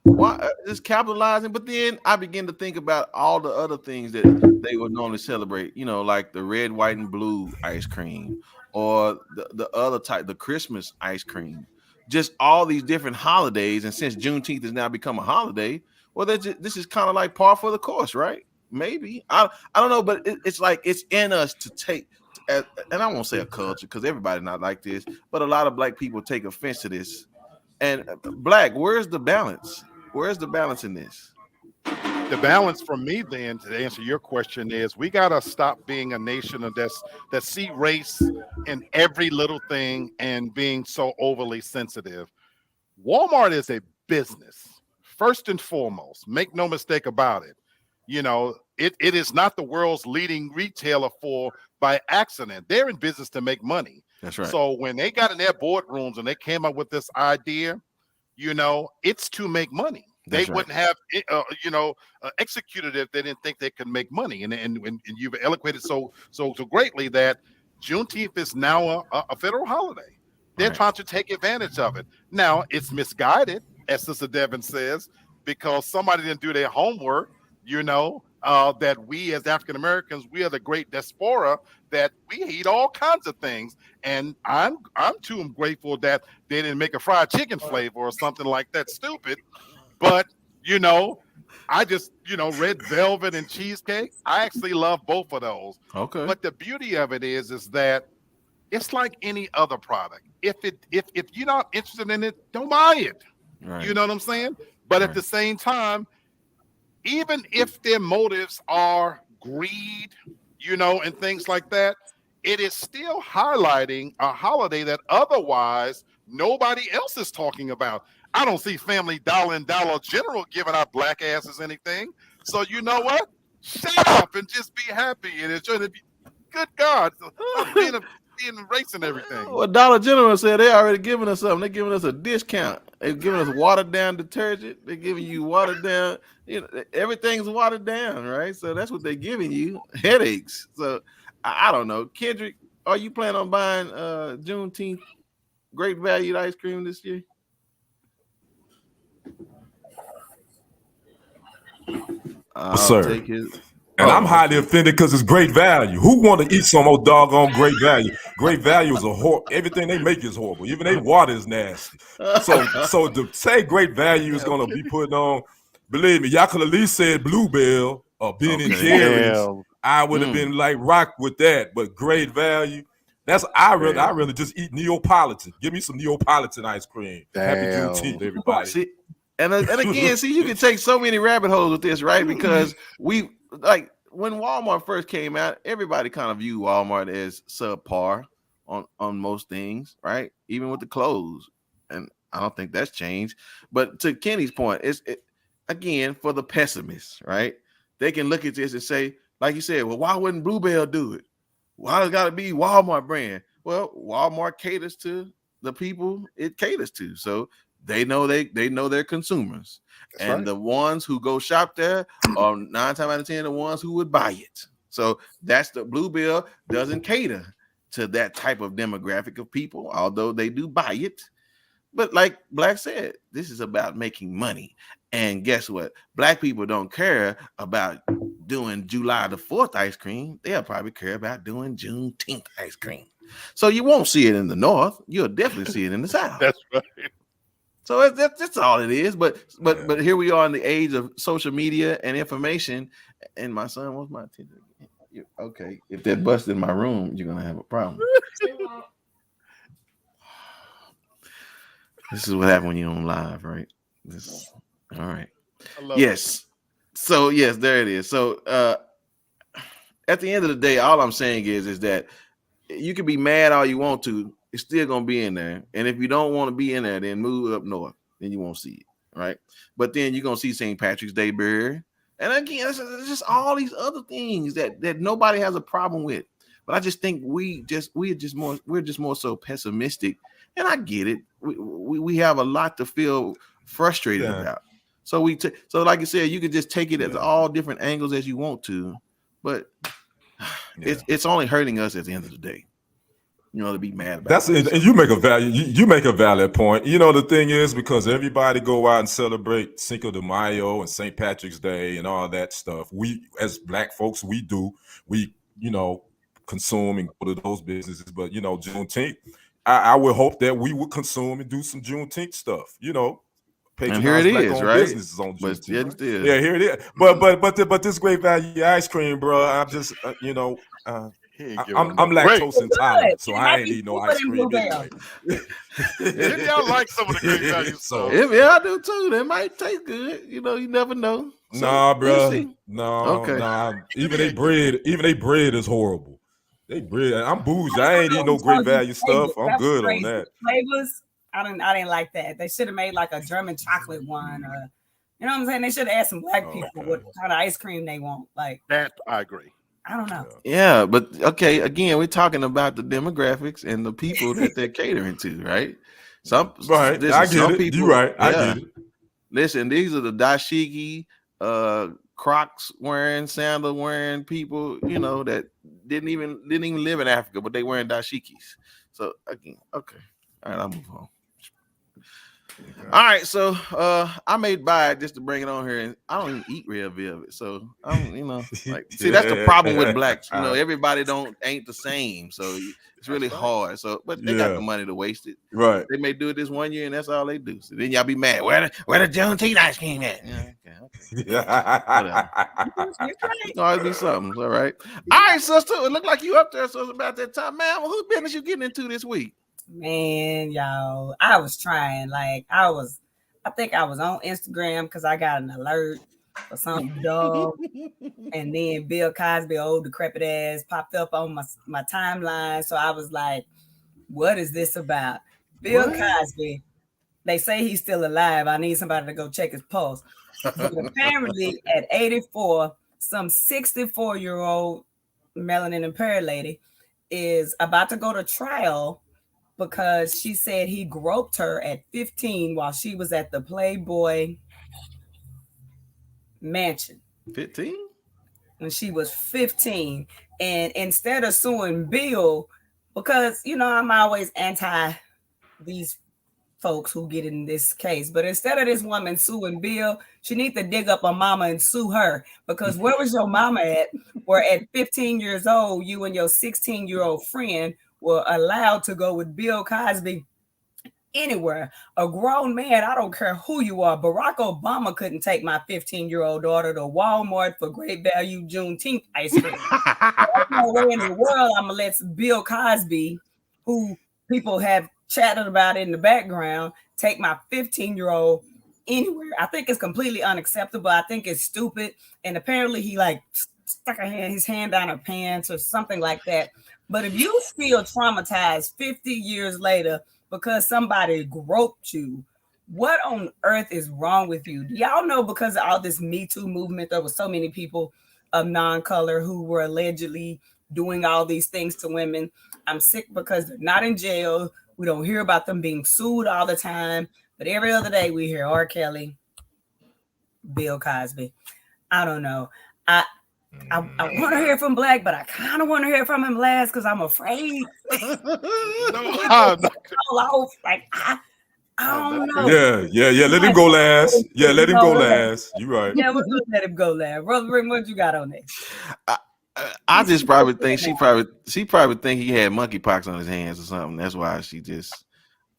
why just capitalizing? But then I began to think about all the other things that they would normally celebrate, like the red, white, and blue ice cream, or the other type, the Christmas ice cream, just all these different holidays. And since Juneteenth has now become a holiday, well, this is kind of like par for the course, right? Maybe I don't know, but it's like it's in us to take, and I won't say a culture because everybody not like this, but a lot of black people take offense to this. And Black, where's the balance? Where's the balance in this? The balance for me, then, to answer your question, is we gotta stop being a nation of that see race in every little thing and being so overly sensitive. Walmart is a business, first and foremost. Make no mistake about it. It is not the world's leading retailer by accident. They're in business to make money. That's right. So when they got in their boardrooms and they came up with this idea, it's to make money. They That's right. wouldn't have, executed if they didn't think they could make money. And you've eloquated so greatly that Juneteenth is now a federal holiday. They're Right. trying to take advantage of it. Now it's misguided, as Sister Devin says, because somebody didn't do their homework. That we as African Americans, we are the great diaspora, that we eat all kinds of things. And I'm too grateful that they didn't make a fried chicken flavor or something like that stupid. But I just red velvet and cheesecake. I actually love both of those. Okay. But the beauty of it is that it's like any other product. If you're not interested in it, don't buy it. Right. You know what I'm saying? But at Right. the same time, even if their motives are greed, and things like that, it is still highlighting a holiday that otherwise nobody else is talking about. I don't see Family Dollar and Dollar General giving our black asses anything. So you know what? Shut up and just be happy and enjoy it. Good God, stop being racing everything. Well, Dollar General said they already giving us something. They're giving us a discount. They're giving us watered down detergent. They're giving you watered down. Everything's watered down, right? So that's what they're giving you. Headaches. So I don't know. Kendrick, are you planning on buying Juneteenth Great Value ice cream this year? Sir. Take his. And I'm highly offended because it's great value. Who want to eat some old doggone great value? Great value is everything they make is horrible. Even their water is nasty. So to say great value is going to be put on, believe me, y'all could at least said Bluebell or Ben and Jerry's. I would have been like rock with that. But great value, I really just eat Neapolitan. Give me some Neapolitan ice cream. Happy Juneteenth, everybody. See, and again, you can take so many rabbit holes with this, right? Because we like when Walmart first came out, everybody kind of viewed Walmart as subpar on most things, right? Even with the clothes, and I don't think that's changed. But to Kenny's point, again for the pessimists, right? They can look at this and say, like you said, well, why wouldn't Bluebell do it? Why does it got to be Walmart brand? Well, Walmart caters to the people it caters to, so they know their consumers. That's and right. The ones who go shop there are 9 times out of 10 the ones who would buy it. So that's the Bluebell doesn't cater to that type of demographic of people, although they do buy it. But like Black said, this is about making money. And guess what? Black people don't care about doing July the 4th ice cream. They'll probably care about doing Juneteenth ice cream. So you won't see it in the North. You'll definitely see it in the South. That's right. So that's all it is. But here we are in the age of social media and information. And my son wants my attention. Okay, if that busts in my room, you're gonna have a problem. This is what happens when you're on live, right? All right. Yes. So yes, there it is. So at the end of the day, all I'm saying is that you can be mad all you want to. It's still gonna be in there. And if you don't want to be in there, then move up north. Then you won't see it, right? But then you're gonna see St. Patrick's Day Bear. And again, it's just all these other things that nobody has a problem with. But I just think we're just more so pessimistic. And I get it. We have a lot to feel frustrated about. So so like I said, you can just take it as all different angles as you want to, but it's only hurting us at the end of the day. To be mad about. That's it. And you make a valid point. The thing is, because everybody go out and celebrate Cinco de Mayo and St. Patrick's Day and all that stuff. We as Black folks, we consume and go to those businesses. But Juneteenth, I would hope that we would consume and do some Juneteenth stuff. And here it is, right? Businesses on Juneteenth. Yeah, here it is. But this great value ice cream, bro. I'm just I'm lactose intolerant, so I ain't eat no ice cream anyway. Maybe I like some of the great value stuff. Yeah, I do too. They might taste good. You never know. So, nah, bro. Nah. Even they bread is horrible. They bread. I'm bougie. I ain't eating no great value stuff. I'm good on that. Flavors, I didn't like that. They should have made like a German chocolate one, or you know what I'm saying. They should have asked some Black people what kind of ice cream they want. Like that, I agree. I don't know. Yeah, but okay. Again, we're talking about the demographics and the people that they're catering to, right? Some Right. listen, I get some it. people, You're right. I yeah. get it. Listen, these are the dashiki, Crocs wearing, sandal wearing people, you know, that didn't even live in Africa, but they wearing dashikis. So again, okay. All right, I'll move on. All right, so I made buy it just to bring it on here, and I don't even eat red velvet, so I'm, you know, like, see, that's the problem with blacks. You know, everybody ain't the same, so it's really hard. So, but they got the money to waste it. Right. They may do it this one year, and that's all they do. So then y'all be mad. Where the Juneteenth ice cream at? Yeah, okay. Whatever. Always be something. All right. All right, sister. It look like you up there, so it's about that time, man. Well, whose business you getting into this week? Man, y'all, I was trying. Like, I think I was on Instagram because I got an alert for something dumb. And then Bill Cosby, old decrepit ass, popped up on my timeline. So I was like, what is this about? Bill Cosby, they say he's still alive. I need somebody to go check his pulse. But apparently at 84, some 64-year-old melanin impaired lady is about to go to trial because she said he groped her at 15 while she was at the Playboy Mansion. 15? When she was 15. And instead of suing Bill, because, you know, I'm always anti these folks who get in this case, but instead of this woman suing Bill, she needs to dig up her mama and sue her, because where was your mama at where at 15 years old you and your 16-year-old friend were allowed to go with Bill Cosby anywhere? A grown man, I don't care who you are. Barack Obama couldn't take my 15-year-old daughter to Walmart for great value Juneteenth ice cream. There's no way in the world I'm gonna let Bill Cosby, who people have chatted about in the background, take my 15-year-old anywhere. I think it's completely unacceptable. I think it's stupid. And apparently he like stuck his hand down her pants or something like that. But if you feel traumatized 50 years later because somebody groped you, what on earth is wrong with you? Do y'all know, because of all this Me Too movement, there were so many people of non-color who were allegedly doing all these things to women. I'm sick because they're not in jail. We don't hear about them being sued all the time, but every other day we hear R. Kelly, Bill Cosby. I don't know. I want to hear from Black, but I kind of want to hear from him last because I'm afraid. Like, I don't know. Yeah. Let him go last. Yeah, let him go last. You're right. Yeah, we'll let him go last. Brother Rick, what you got on that? I just probably think she probably think he had monkeypox on his hands or something. That's why she just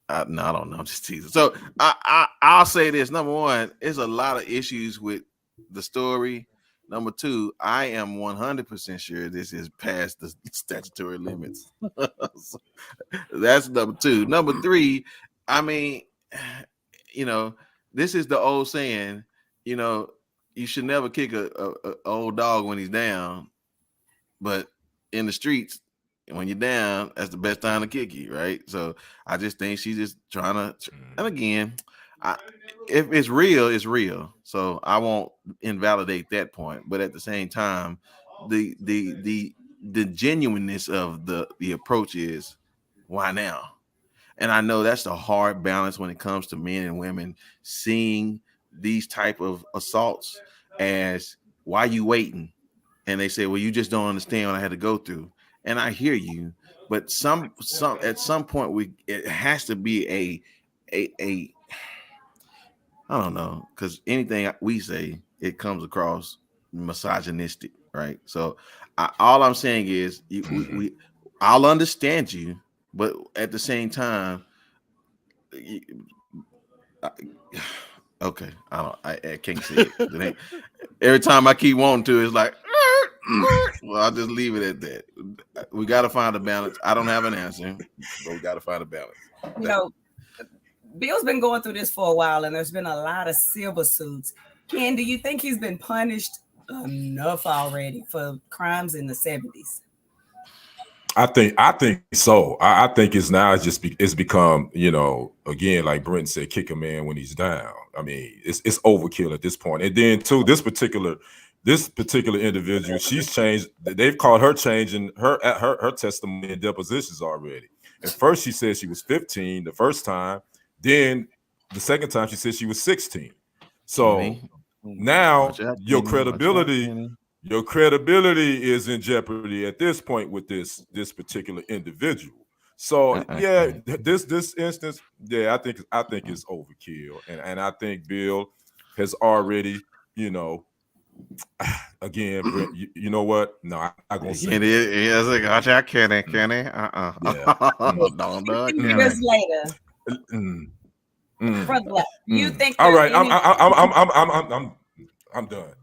no, I don't know. I'm just teasing. So I'll say this. Number one, there's a lot of issues with the story. Number two, I am 100% sure this is past the statutory limits. So that's number two. Number three, I mean, you know, this is the old saying, you know, you should never kick a old dog when he's down, but in the streets, when you're down, that's the best time to kick you, right? So I just think she's just trying to, and again, if it's real, it's real. So I won't invalidate that point. But at the same time, the genuineness of the approach is, why now? And I know that's the hard balance when it comes to men and women seeing these type of assaults as, why you waiting? And they say, well, you just don't understand what I had to go through. And I hear you, but at some point it has to be a I don't know, because anything we say, it comes across misogynistic, right? So all I'm saying is I'll understand you, but at the same time, okay, I can't say it. Every time I keep wanting to, it's like, well, I'll just leave it at that. We got to find a balance. I don't have an answer, but we got to find a balance. You know, Bill's been going through this for a while, and there's been a lot of silver suits. Ken, do you think he's been punished enough already for crimes in the 70s? I think so. I think it's become, you know, again, like Brent said, kick a man when he's down. I mean, it's overkill at this point. And then too, this particular individual, she's changed. They've called her changing her testimony and depositions already. At first, she said she was 15 the first time. Then the second time she said she was 16. So Kenny. now Watch out, your Kenny. Watch out, credibility, Kenny. your credibility is in jeopardy at this point with this particular individual. So yeah, this instance, yeah, I think it's overkill, and I think Bill has already, again, Brent, you know what? No, I'm not gonna say Kenny, that. yeah, it's like, watch out, Kenny. Kenny. Yeah. Don't do it, 50 Kenny. years later, Mm, mm, Brother Black, you mm. think All there's right, any? I'm done. I'm done.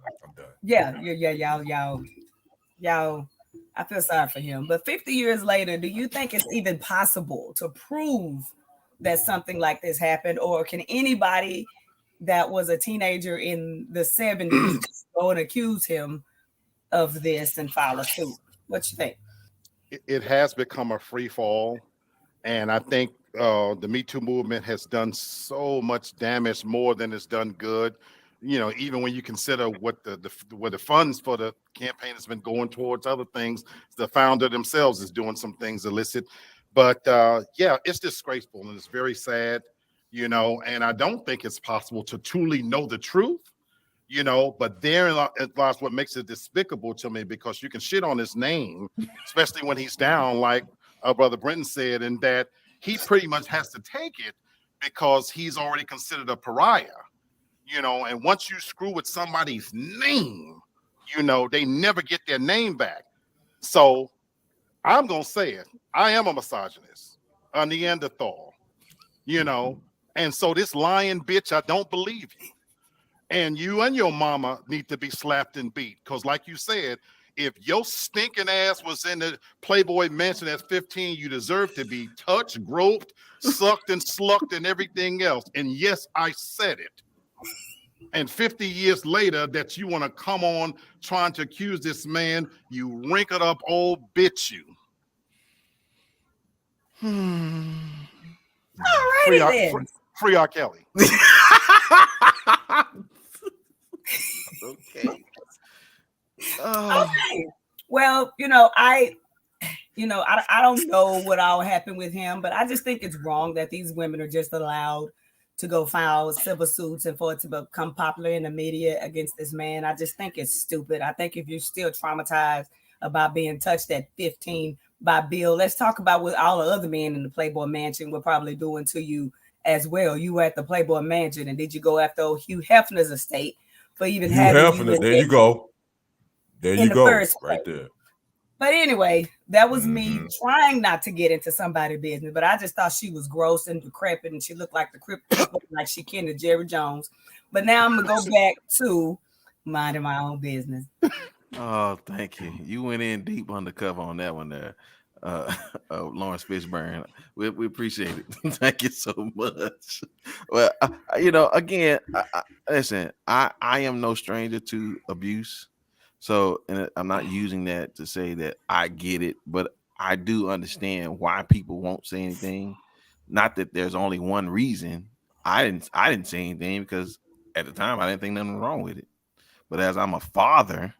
Yeah, y'all. I feel sorry for him. But 50 years later, do you think it's even possible to prove that something like this happened, or can anybody that was a teenager in the 70s just go and accuse him of this and file a suit? What you think? It has become a free fall, and I think the Me Too movement has done so much damage more than it's done good. Even when you consider what the funds for the campaign has been going towards other things, the founder themselves is doing some things illicit. But yeah, it's disgraceful and it's very sad. And I don't think it's possible to truly know the truth. But therein lies what makes it despicable to me, because you can shit on his name, especially when he's down, like Brother Brenton said, and that he pretty much has to take it because he's already considered a pariah. And once you screw with somebody's name, they never get their name back. So I'm going to say it. I am a misogynist, a Neanderthal, and so this lying bitch, I don't believe you. And you and your mama need to be slapped and beat. Because like you said, if your stinking ass was in the Playboy Mansion at 15, you deserve to be touched, groped, sucked, and slucked, and everything else. And yes, I said it. And 50 years later, that you want to come on trying to accuse this man, you wrinkled up old bitch, you. Free Alrighty then. free R. Kelly. Okay. Okay. Well, I don't know what all happened with him, but I just think it's wrong that these women are just allowed to go file civil suits and for it to become popular in the media against this man. I just think it's stupid. I think if you're still traumatized about being touched at 15 by Bill, let's talk about what all the other men in the Playboy Mansion were probably doing to you as well. You were at the Playboy Mansion, and did you go after Hugh Hefner's estate for even having you? There you go. There you go. First right there. But anyway, that was me trying not to get into somebody's business, but I just thought she was gross and decrepit, and she looked like like she kin to Jerry Jones. But now I'm gonna go back to minding my own business. Oh, thank you. You went in deep undercover on that one there, Lawrence Fishburne. We appreciate it. Thank you so much. Well, again, listen, I am no stranger to abuse. So, and I'm not using that to say that I get it, but I do understand why people won't say anything. Not that there's only one reason. I didn't say anything because at the time I didn't think nothing wrong with it. But as I'm a father,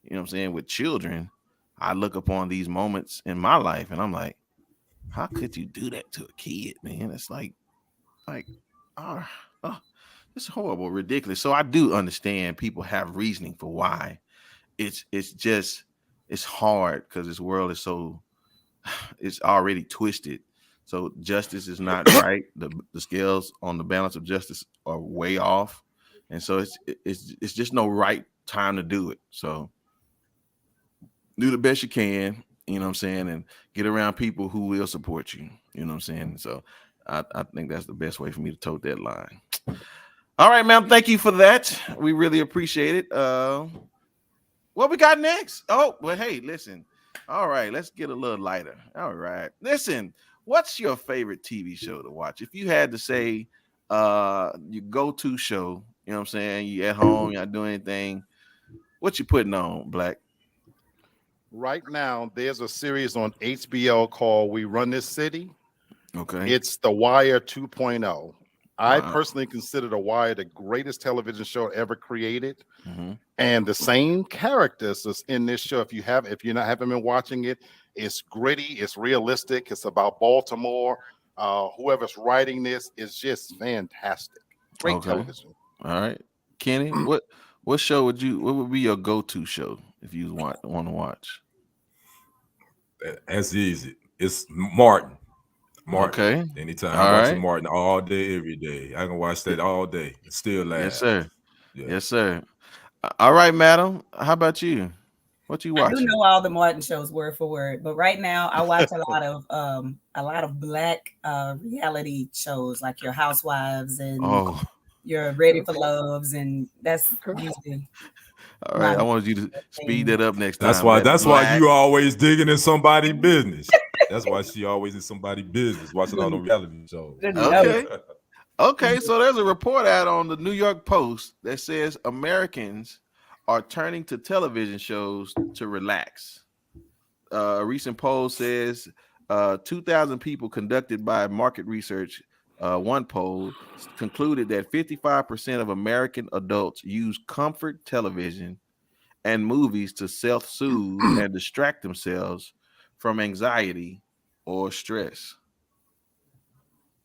you know what I'm saying, with children, I look upon these moments in my life and I'm like, how could you do that to a kid, man? It's like, oh, it's horrible, ridiculous. So I do understand people have reasoning for why. It's hard because this world is it's already twisted. So justice is not right. The scales on the balance of justice are way off, and so it's just no right time to do it. So do the best you can, you know what I'm saying, and get around people who will support you. You know what I'm saying. So I think that's the best way for me to tote that line. All right, ma'am. Thank you for that. We really appreciate it. What we got next? Oh, well, hey, listen. All right, let's get a little lighter. All right. Listen, what's your favorite TV show to watch? If you had to say your go-to show, you know what I'm saying? You at home, you're not doing anything. What you putting on, Black? Right now, there's a series on HBO called We Run This City. Okay. It's The Wire 2.0. I personally consider The Wire the greatest television show ever created. Mm-hmm. And the same characters is in this show. If you haven't been watching it, it's gritty, it's realistic, it's about Baltimore. Whoever's writing this is just fantastic. Great Okay. television. All right. Kenny, what show what would be your go-to show if you want to watch? That's easy. It's Martin. Martin. Okay. Anytime I'm All watching right. Martin all day, every day. I can watch that all day and still Yes, laugh. sir. Yeah. Yes, sir. All right, madam. How about you? What you I do watching? know all the Martin shows word for word, but right now I watch a lot of black reality shows like your Housewives and Oh, your Ready for Loves, and that's Okay. usually all right. my I wanted you to speed thing. that up next That's time. why That that's why black. you always digging in somebody's business. That's why she always in somebody's business, watching all the Good, reality shows. good note. Okay. Okay. So there's a report out on the New York Post that says Americans are turning to television shows to relax. A recent poll says 2,000 people conducted by market research. One poll concluded that 55% of American adults use comfort television and movies to self soothe and distract themselves from anxiety or stress.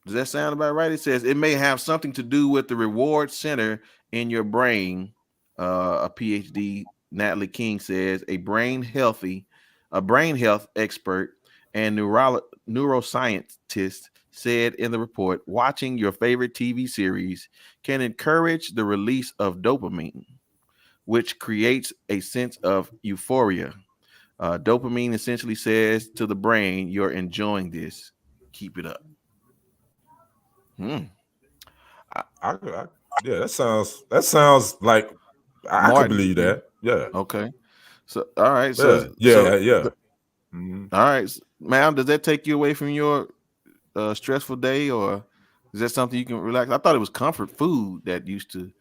Does that sound about right? It says it may have something to do with the reward center in your brain. A PhD, Natalie King says, a brain health expert and neuroscientist said in the report, watching your favorite TV series can encourage the release of dopamine, which creates a sense of euphoria. Dopamine essentially says to the brain, you're enjoying this. Keep it up. Hmm. Yeah, that sounds like I could Martin. believe Yeah. that. Yeah. Okay. So all right. Yeah. Yeah. Yeah. Mhm. All right, ma'am. Does that take you away from your stressful day, or is that something you can relax? I thought it was comfort food that used to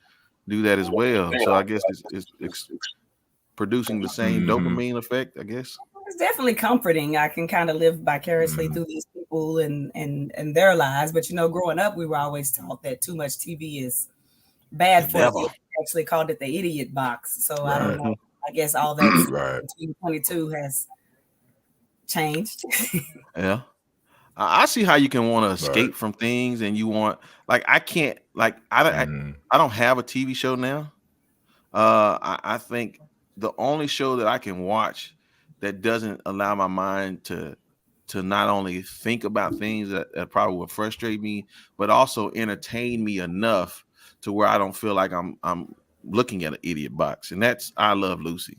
do that as well. So I guess it's producing the same Mhm. dopamine effect. I guess. It's definitely comforting. I can kind of live vicariously Mhm. through these people and their lives. But growing up, we were always taught that too much TV is The bad for you. devil. They actually called it the idiot box. So I don't Right. know. I guess all that's Right. 2022 has changed. Yeah. I see how you can want to Right. escape from things, and you want like I can't like Mhm. I don't have a TV show now. I think the only show that I can watch that doesn't allow my mind to not only think about things that probably would frustrate me, but also entertain me enough to where I don't feel like I'm looking at an idiot box. And that's I Love Lucy.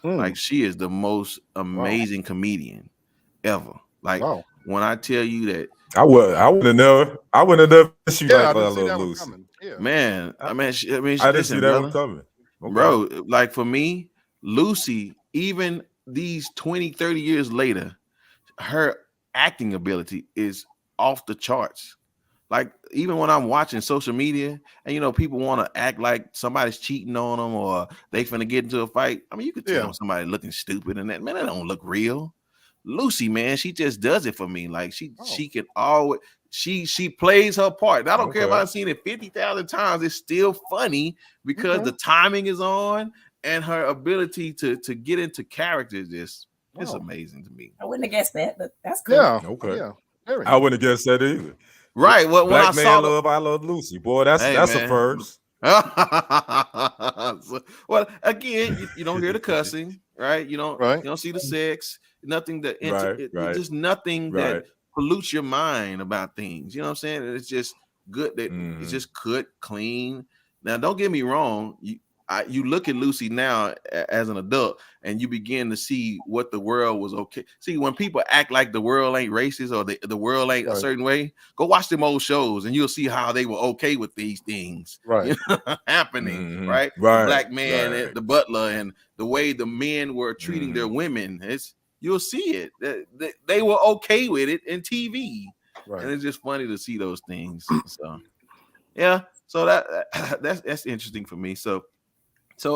Hmm. Like she is the most Wow. amazing comedian ever. Like Wow. when I tell you that, I wouldn't have never she Yeah, like I I didn't see love that one Lucy. coming. Yeah. man, I, I didn't see listen, that one brother. coming. Okay. Bro, like for me, Lucy, even these 20, 30 years later, her acting ability is off the charts. Like even when I'm watching social media and people want to act like somebody's cheating on them or they finna get into a fight. I mean, you could tell Yeah. when somebody looking stupid and that don't look real. Lucy, man, she just does it for me. Like she Oh. she can always she plays her part. I don't care if Okay. I've seen it 50,000 times. It's still funny because Okay. the timing is on and her ability to get into characters it's Wow. amazing to me. I wouldn't have guessed that, but that's cool. Yeah. Okay. Yeah. Very. I wouldn't have guessed that either. Right. Well, when I Black saw man the love, I love Lucy. Boy, hey that's a man. first. Well, again, you don't hear the cussing, right? Right. You don't see the sex, nothing that Right, right, just nothing that right. pollutes your mind about things. You know what I'm saying? And it's just good that it's Mhm. just cut, clean. Now, don't get me wrong. You look at Lucy now as an adult, and you begin to see what the world was okay. See, when people act like the world ain't racist or the world ain't a Right. certain way, go watch them old shows, and you'll see how they were okay with these things Right. happening. Mhm. Right, the Right, black man, right. the butler, and the way the men were treating their Mhm. women. You'll see it. They were okay with it in TV, Right. and it's just funny to see those things. So yeah, so that's interesting for me. So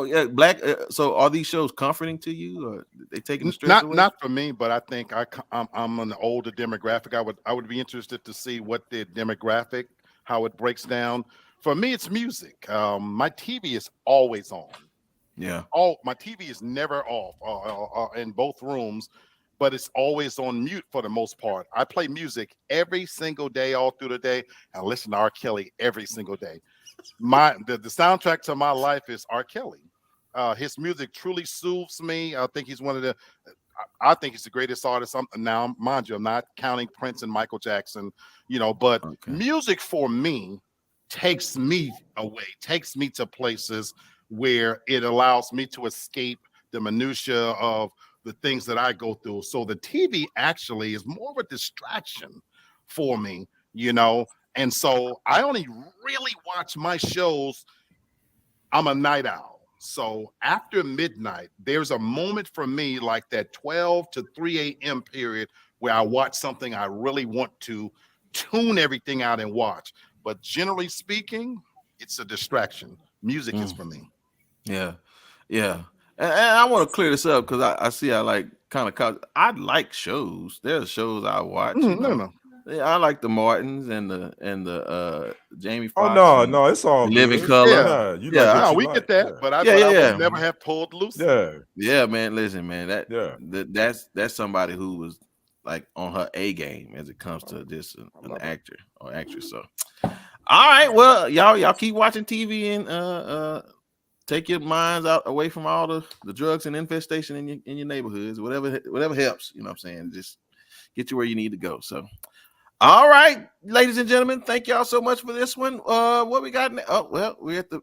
yeah, black. So are these shows comforting to you, or they taking the stress away? Not for me, but I think I'm an older demographic. I would be interested to see what the demographic, how it breaks down. For me, it's music. My TV is always on. Yeah. All my TV is never off in both rooms. but it's always on mute for the most part. I play music every single day, all through the day. I listen to R. Kelly every single day. The soundtrack to my life is R. Kelly. His music truly soothes me. I think he's one of the I think he's the greatest artist. Now, mind you, I'm not counting Prince and Michael Jackson, but Okay. music for me takes me away, takes me to places where it allows me to escape the minutia of the things that I go through. So the TV actually is more of a distraction for me, and so I only really watch my shows. I'm a night owl. So after midnight, there's a moment for me like that 12 to 3 a.m. period where I watch something I really want to tune everything out and watch. But generally speaking, it's a distraction. Music is Mm, for me. yeah, yeah. And I want to clear this up because I see I like kind of I like shows. There's shows I watch. No, no. Yeah, I like the Martins and the Jamie Oh Foxx no, and no, it's all the Living good. Color. Yeah. Yeah, you like Yeah, what No, you we get like. that, Yeah, yeah, but yeah, I would yeah. never have pulled Lucy. yeah, Yeah, man. Listen, man. yeah. That's somebody who was like on her A game as it comes to this I an love it. actor or actress. So, all right, well, y'all keep watching TV and take your minds out away from all the drugs and infestation in your neighborhoods. Whatever helps. You know what I'm saying? Just get you where you need to go. So, all right, ladies and gentlemen, thank y'all so much for this one. What we got? Oh, well, we're at the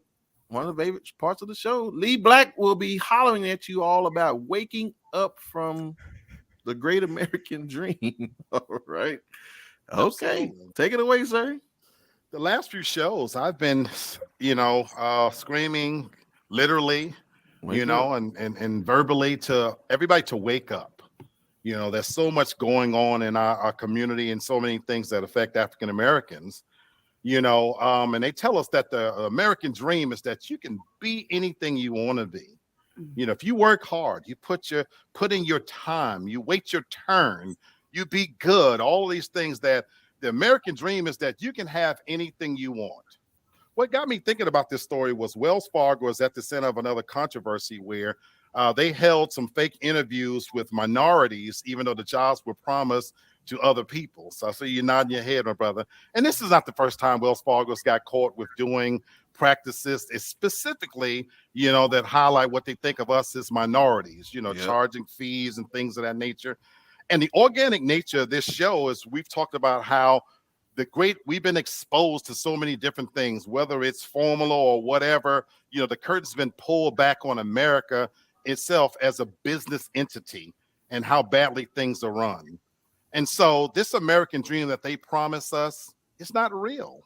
one of the favorite parts of the show. Lee Black will be hollering at you all about waking up from the great American dream. All right. Okay. Absolutely. Take it away, sir. The last few shows, I've been, screaming literally, Wake up. and verbally to everybody to wake up. There's so much going on in our community and so many things that affect African Americans, and they tell us that the American dream is that you can be anything you want to be. If you work hard, you put in your time, you wait your turn, you be good, all of these things that the American dream is that you can have anything you want. What got me thinking about this story was Wells Fargo is at the center of another controversy where they held some fake interviews with minorities, even though the jobs were promised to other people. So I see you nodding your head, my brother. And this is not the first time Wells Fargo's got caught with doing practices, specifically, that highlight what they think of us as minorities, Yep. charging fees and things of that nature. And the organic nature of this show is we've talked about how we've been exposed to so many different things, whether it's formula or whatever, the curtain's been pulled back on America itself as a business entity and how badly things are run. And so this American dream that they promise us is not real.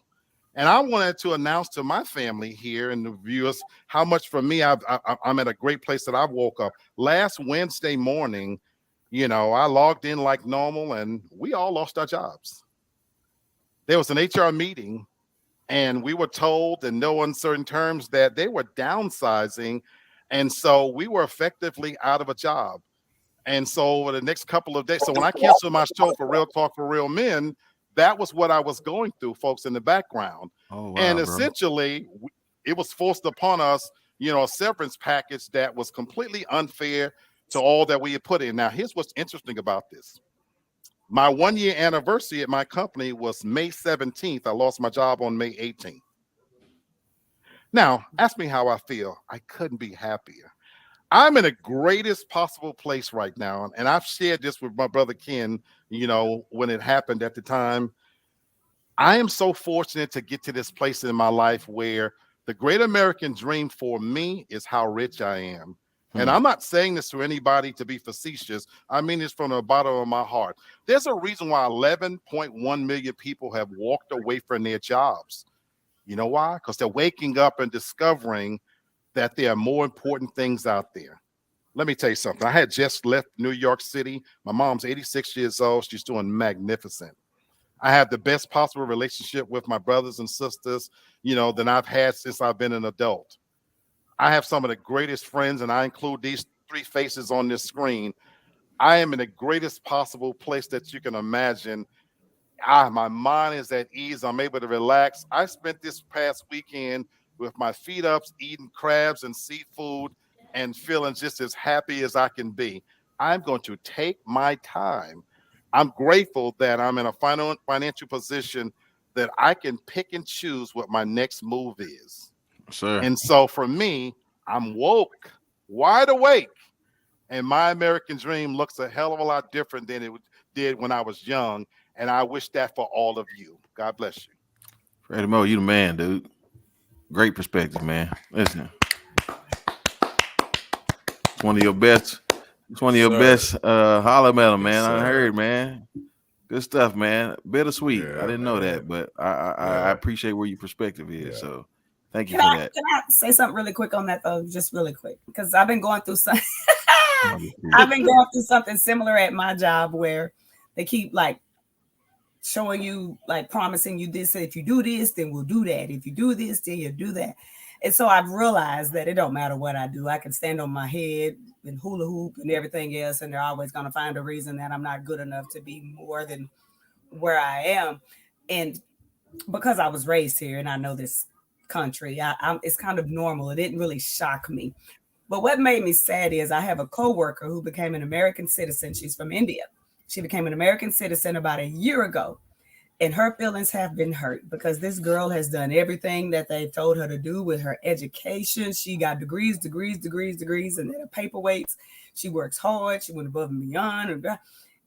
And I wanted to announce to my family here and the viewers how much for me, I'm at a great place that I woke up. Last Wednesday morning, I logged in like normal and we all lost our jobs. There was an HR meeting and we were told in no uncertain terms that they were downsizing. And so we were effectively out of a job. And so over the next couple of days, so when I canceled my show for Real Talk for Real Men, that was what I was going through, folks, in the background. Oh And wow, bro. essentially, it was forced upon us, a severance package that was completely unfair to all that we had put in. Now, here's what's interesting about this. My 1 year anniversary at my company was May 17th. I lost my job on May 18th. Now, ask me how I feel. I couldn't be happier. I'm in the greatest possible place right now. And I've shared this with my brother Ken, when it happened at the time. I am so fortunate to get to this place in my life where the great American dream for me is how rich I am. And I'm not saying this to anybody to be facetious. I mean this from the bottom of my heart. There's a reason why 11.1 million people have walked away from their jobs. You know why? Because they're waking up and discovering that there are more important things out there. Let me tell you something. I had just left New York City. My mom's 86 years old. She's doing magnificent. I have the best possible relationship with my brothers and sisters, than I've had since I've been an adult. I have some of the greatest friends, and I include these three faces on this screen. I am in the greatest possible place that you can imagine. My mind is at ease. I'm able to relax. I spent this past weekend with my feet up, eating crabs and seafood and feeling just as happy as I can be. I'm going to take my time. I'm grateful that I'm in a financial position that I can pick and choose what my next move is. Sir. And so for me, I'm woke, wide awake, and my American dream looks a hell of a lot different than it did when I was young. And I wish that for all of you. God bless you. Freddie Mo, you the man, dude. Great perspective, man. Listen, it's one of your best. It's one of your best. Holler metal, man. Yes, I sir. heard, man. Good stuff, man. Bittersweet. Yeah, I didn't know man. that, but I Yeah. appreciate where your perspective is. Yeah. So, thank you Can for I that. can I say something really quick on that though? Just really quick, because I've been going through some. I've been going through something similar at my job where they keep like showing you, like promising you this. If you do this, then we'll do that. If you do this, then you'll do that. And so I've realized that it don't matter what I do. I can stand on my head and hula hoop and everything else, and they're always going to find a reason that I'm not good enough to be more than where I am. And because I was raised here and I know this country, it's kind of normal. It didn't really shock me. But what made me sad is I have a coworker who became an American citizen. She's from India. She became an American citizen about a year ago. And her feelings have been hurt because this girl has done everything that they've told her to do with her education. She got degrees, and then her paperweights. She works hard. She went above and beyond.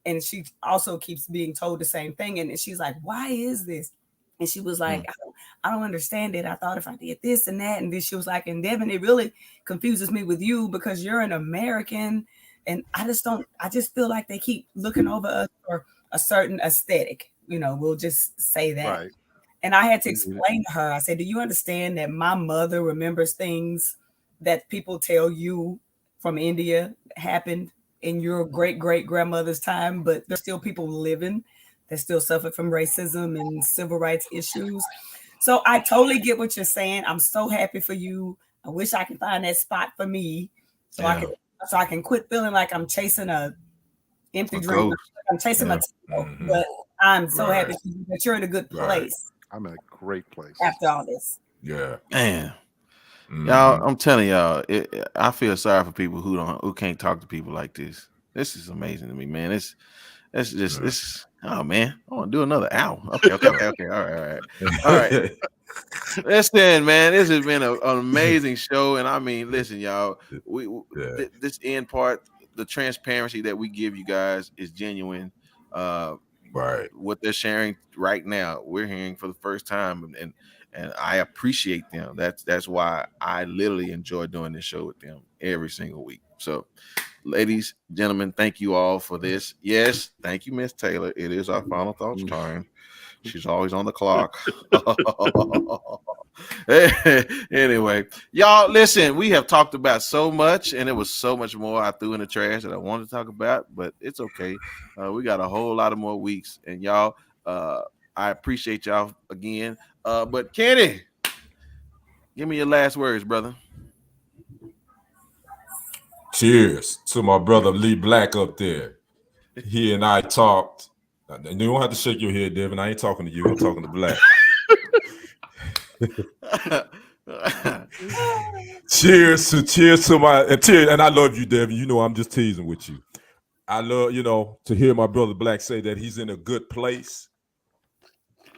And she also keeps being told the same thing. And she's like, why is this? And she was like, I don't understand it. I thought if I did this and that. And then she was like, and Devin, it really confuses me with you because you're an American. And I just feel like they keep looking over us for a certain aesthetic. We'll just say that. Right. And I had to explain to her, I said, do you understand that my mother remembers things that people tell you from India happened in your great-great-grandmother's time, but there's still people living that still suffer from racism and civil rights issues. So I totally get what you're saying. I'm so happy for you. I wish I could find that spot for me so I can quit feeling like I'm chasing a empty dream. I'm chasing my tail, but I'm so happy that you're in a good place. I'm in a great place after all this. Yeah, man. Y'all, I'm telling y'all, I feel sorry for people who can't talk to people like this. This is amazing to me, man. It's just this. Oh man, I want to do another hour. Okay. All right. Listen, man, this has been an amazing show, and I mean, listen, y'all. This end part, the transparency that we give you guys is genuine. Right. What they're sharing right now, we're hearing for the first time, and I appreciate them. That's why I literally enjoy doing this show with them every single week. So, ladies, gentlemen, thank you all for this. Yes, thank you, Miss Taylor. It is our final thoughts time. She's always on the clock. Anyway, y'all, listen, we have talked about so much, and it was so much more I threw in the trash that I wanted to talk about, but it's okay. We got a whole lot of more weeks, and y'all, I appreciate y'all again. But Kenny, give me your last words, brother. Cheers to my brother Lee Black up there. He and I talked. You don't have to shake your head, Devin. I ain't talking to you. I'm talking to Black. cheers to my and I love you, Devin. You know I'm just teasing with you. I love, to hear my brother Black say that he's in a good place.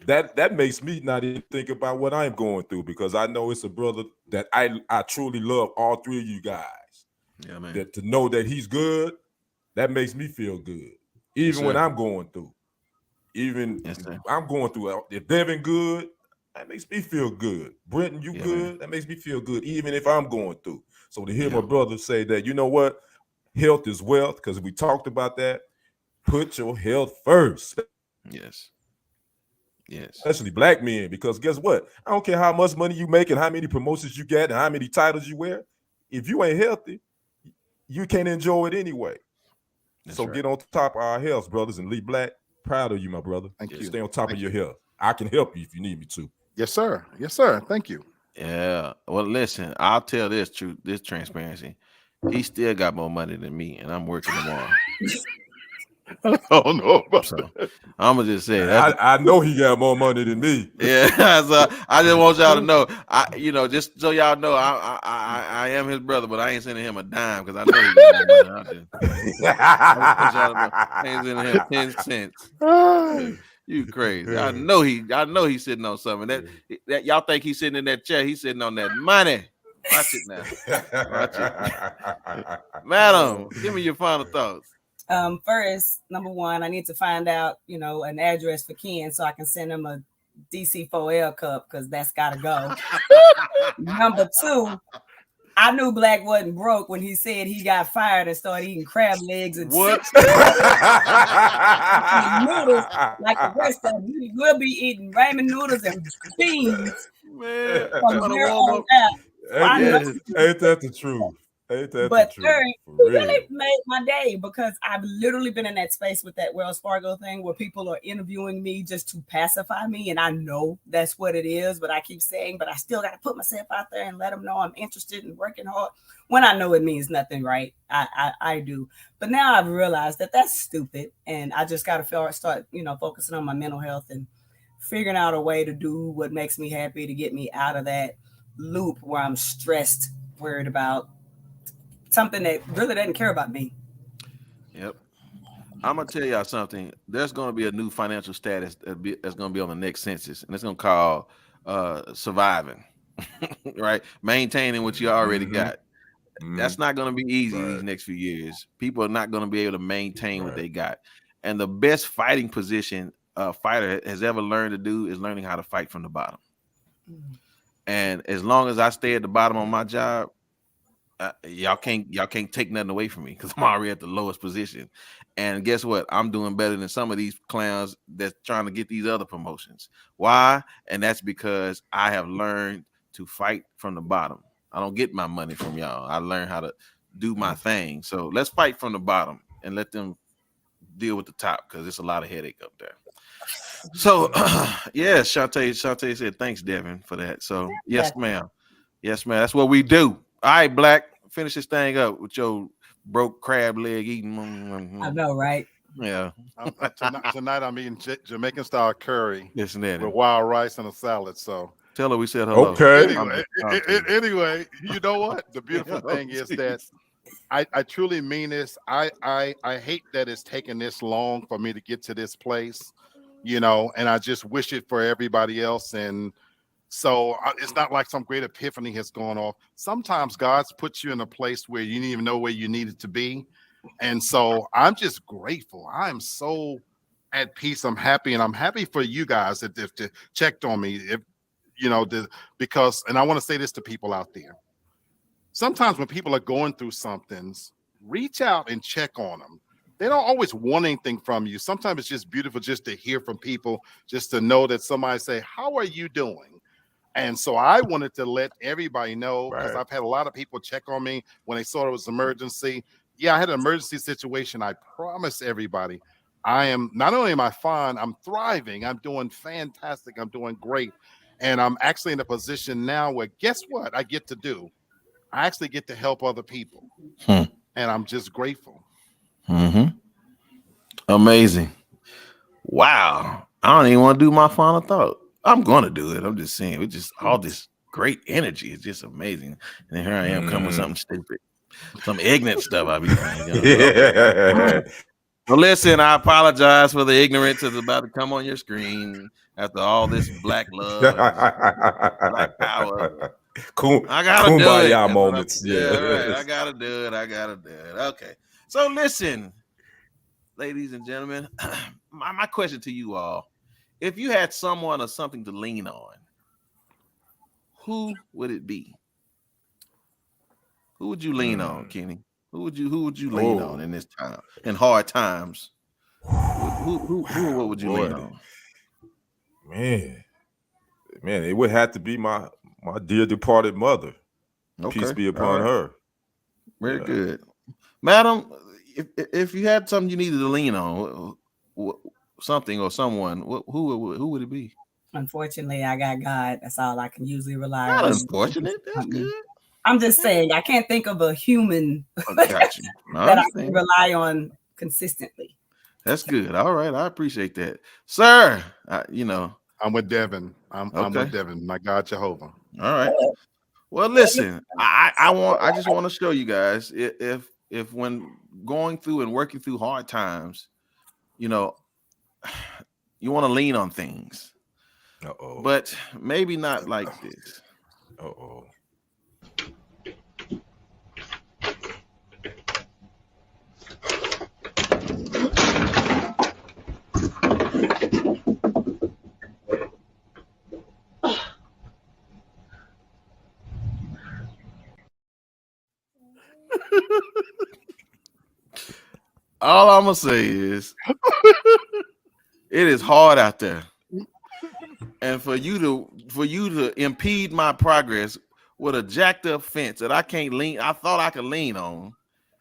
That makes me not even think about what I'm going through, because I know it's a brother that I truly love, all three of you guys. Yeah, man. That to know that he's good, that makes me feel good. Even when I'm going through. I'm going through. If Devin good, that makes me feel good. Brenton, you good? Man. That makes me feel good, even if I'm going through. So to hear my brother say that, you know what? Health is wealth, because we talked about that. Put your health first. Yes. Especially black men, because guess what? I don't care how much money you make and how many promotions you get and how many titles you wear. If you ain't healthy, you can't enjoy it anyway. So get on top of our health, brothers. And Lee Black, proud of you, my brother. Thank you. Stay on top of your health. I can help you if you need me to. Yes, sir. Thank you. Yeah. Well, listen, I'll tell this truth, this transparency. He still got more money than me, and I'm working tomorrow. Oh no! So I'm gonna just say that. I know he got more money than me. Yeah. So I just want y'all to know. Just so y'all know, I I am his brother, but I ain't sending him a dime because I know he got more money out there. I ain't sending him 10 cents. You crazy. I know he's sitting on something. That y'all think he's sitting in that chair. He's sitting on that money. Watch it now. Watch it. Madam, give me your final thoughts. First, number one, I need to find out, an address for Ken so I can send him a DC4L cup because that's got to go. Number two, I knew Black wasn't broke when he said he got fired and started eating crab legs and what? noodles like the rest of them. We'll be eating ramen noodles and beans. Man, from here on out. Ain't that the truth? Ain't that But the truth? third, For he really real. made my day because I've literally been in that space with that Wells Fargo thing where people are interviewing me just to pacify me. And I know that's what it is, but I keep saying, but I still got to put myself out there and let them know I'm interested in working hard when I know it means nothing, right? I do. But now I've realized that that's stupid. And I just got to start, focusing on my mental health and figuring out a way to do what makes me happy to get me out of that loop where I'm stressed, worried about something that really doesn't care about me. Yep. I'm gonna tell y'all something. There's gonna be a new financial status that's gonna be on the next census, and it's gonna call surviving, right? Maintaining what you already got. That's not gonna be easy these next few years. People are not gonna be able to maintain what they got. And the best fighting position a fighter has ever learned to do is learning how to fight from the bottom. And as long as I stay at the bottom on my job, y'all can't take nothing away from me because I'm already at the lowest position. And guess what? I'm doing better than some of these clowns that's trying to get these other promotions. Why? And that's because I have learned to fight from the bottom. I don't get my money from y'all. I learned how to do my thing. So let's fight from the bottom and let them deal with the top because it's a lot of headache up there. So yeah, Shantae said thanks, Devin, for that. So yes, ma'am. Yes, ma'am. That's what we do. All right, Black, finish this thing up with your broke crab leg eating. I know, right? Yeah. Tonight I'm eating Jamaican style curry with wild rice and a salad. So tell her we said hello. Okay. Anyway, you know what? The beautiful thing is that I truly mean this. I hate that it's taken this long for me to get to this place, and I just wish it for everybody else. And so it's not like some great epiphany has gone off. Sometimes God's put you in a place where you didn't even know where you needed to be. And so I'm just grateful. I'm so at peace. I'm happy. And I'm happy for you guys that checked on me. Because, and I want to say this to people out there. Sometimes when people are going through something, reach out and check on them. They don't always want anything from you. Sometimes it's just beautiful just to hear from people, just to know that somebody say, how are you doing? And so I wanted to let everybody know because I've had a lot of people check on me when they saw it was an emergency. Yeah, I had an emergency situation. I promise everybody, I am not only am I fine, I'm thriving. I'm doing fantastic. I'm doing great. And I'm actually in a position now where guess what I get to do? I actually get to help other people. And I'm just grateful. Amazing. Wow. I don't even want to do my final thought. I'm going to do it. I'm just saying, it's just all this great energy. It's just amazing. And then here I am coming with something stupid, some ignorant stuff. I be thinking. Well, listen, I apologize for the ignorance that's about to come on your screen after all this black love, black power. I gotta do it. Moments. Right. I gotta do it. Okay. So listen, ladies and gentlemen, my question to you all. If you had someone or something to lean on, who would it be? Who would you lean on, Kenny? Who would you lean on in this time, in hard times? What would you lean on? Man, it would have to be my dear departed mother. Okay. Peace be upon her. Very good. Madam, if you had something you needed to lean on, something or someone, who would it be? Unfortunately, I got God. That's all I can usually rely on. Not unfortunate. That's good. I'm just saying, I can't think of a human that I can rely on consistently. That's good. All right. I appreciate that. Sir, I'm with Devin. I'm with Devin. My God, Jehovah. All right. Well, listen, I just want to show you guys if when going through and working through hard times, you know, you want to lean on things, but maybe not like this. All I'm gonna say is it is hard out there. And for you to impede my progress with a jacked up fence that I can't lean, I thought I could lean on,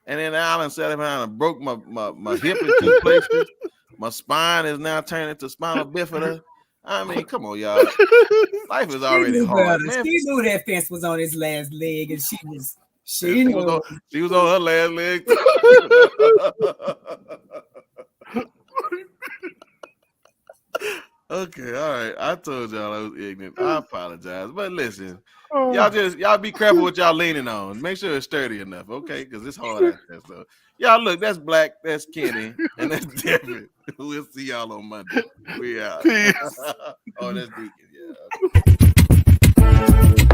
and then I done sat around and broke my hip in 2 places. My spine is now turning to spinal bifida. I mean, come on, y'all. Life is already hard. Man. She knew that fence was on his last leg, and she was on her last leg. Okay, all right. I told y'all I was ignorant. I apologize. But listen, y'all be careful what y'all leaning on. Make sure it's sturdy enough, okay? Because it's hard out there. So y'all look, that's Black, that's Kenny, and that's Devin. We'll see y'all on Monday. We out. Oh, that's Deacon, yeah.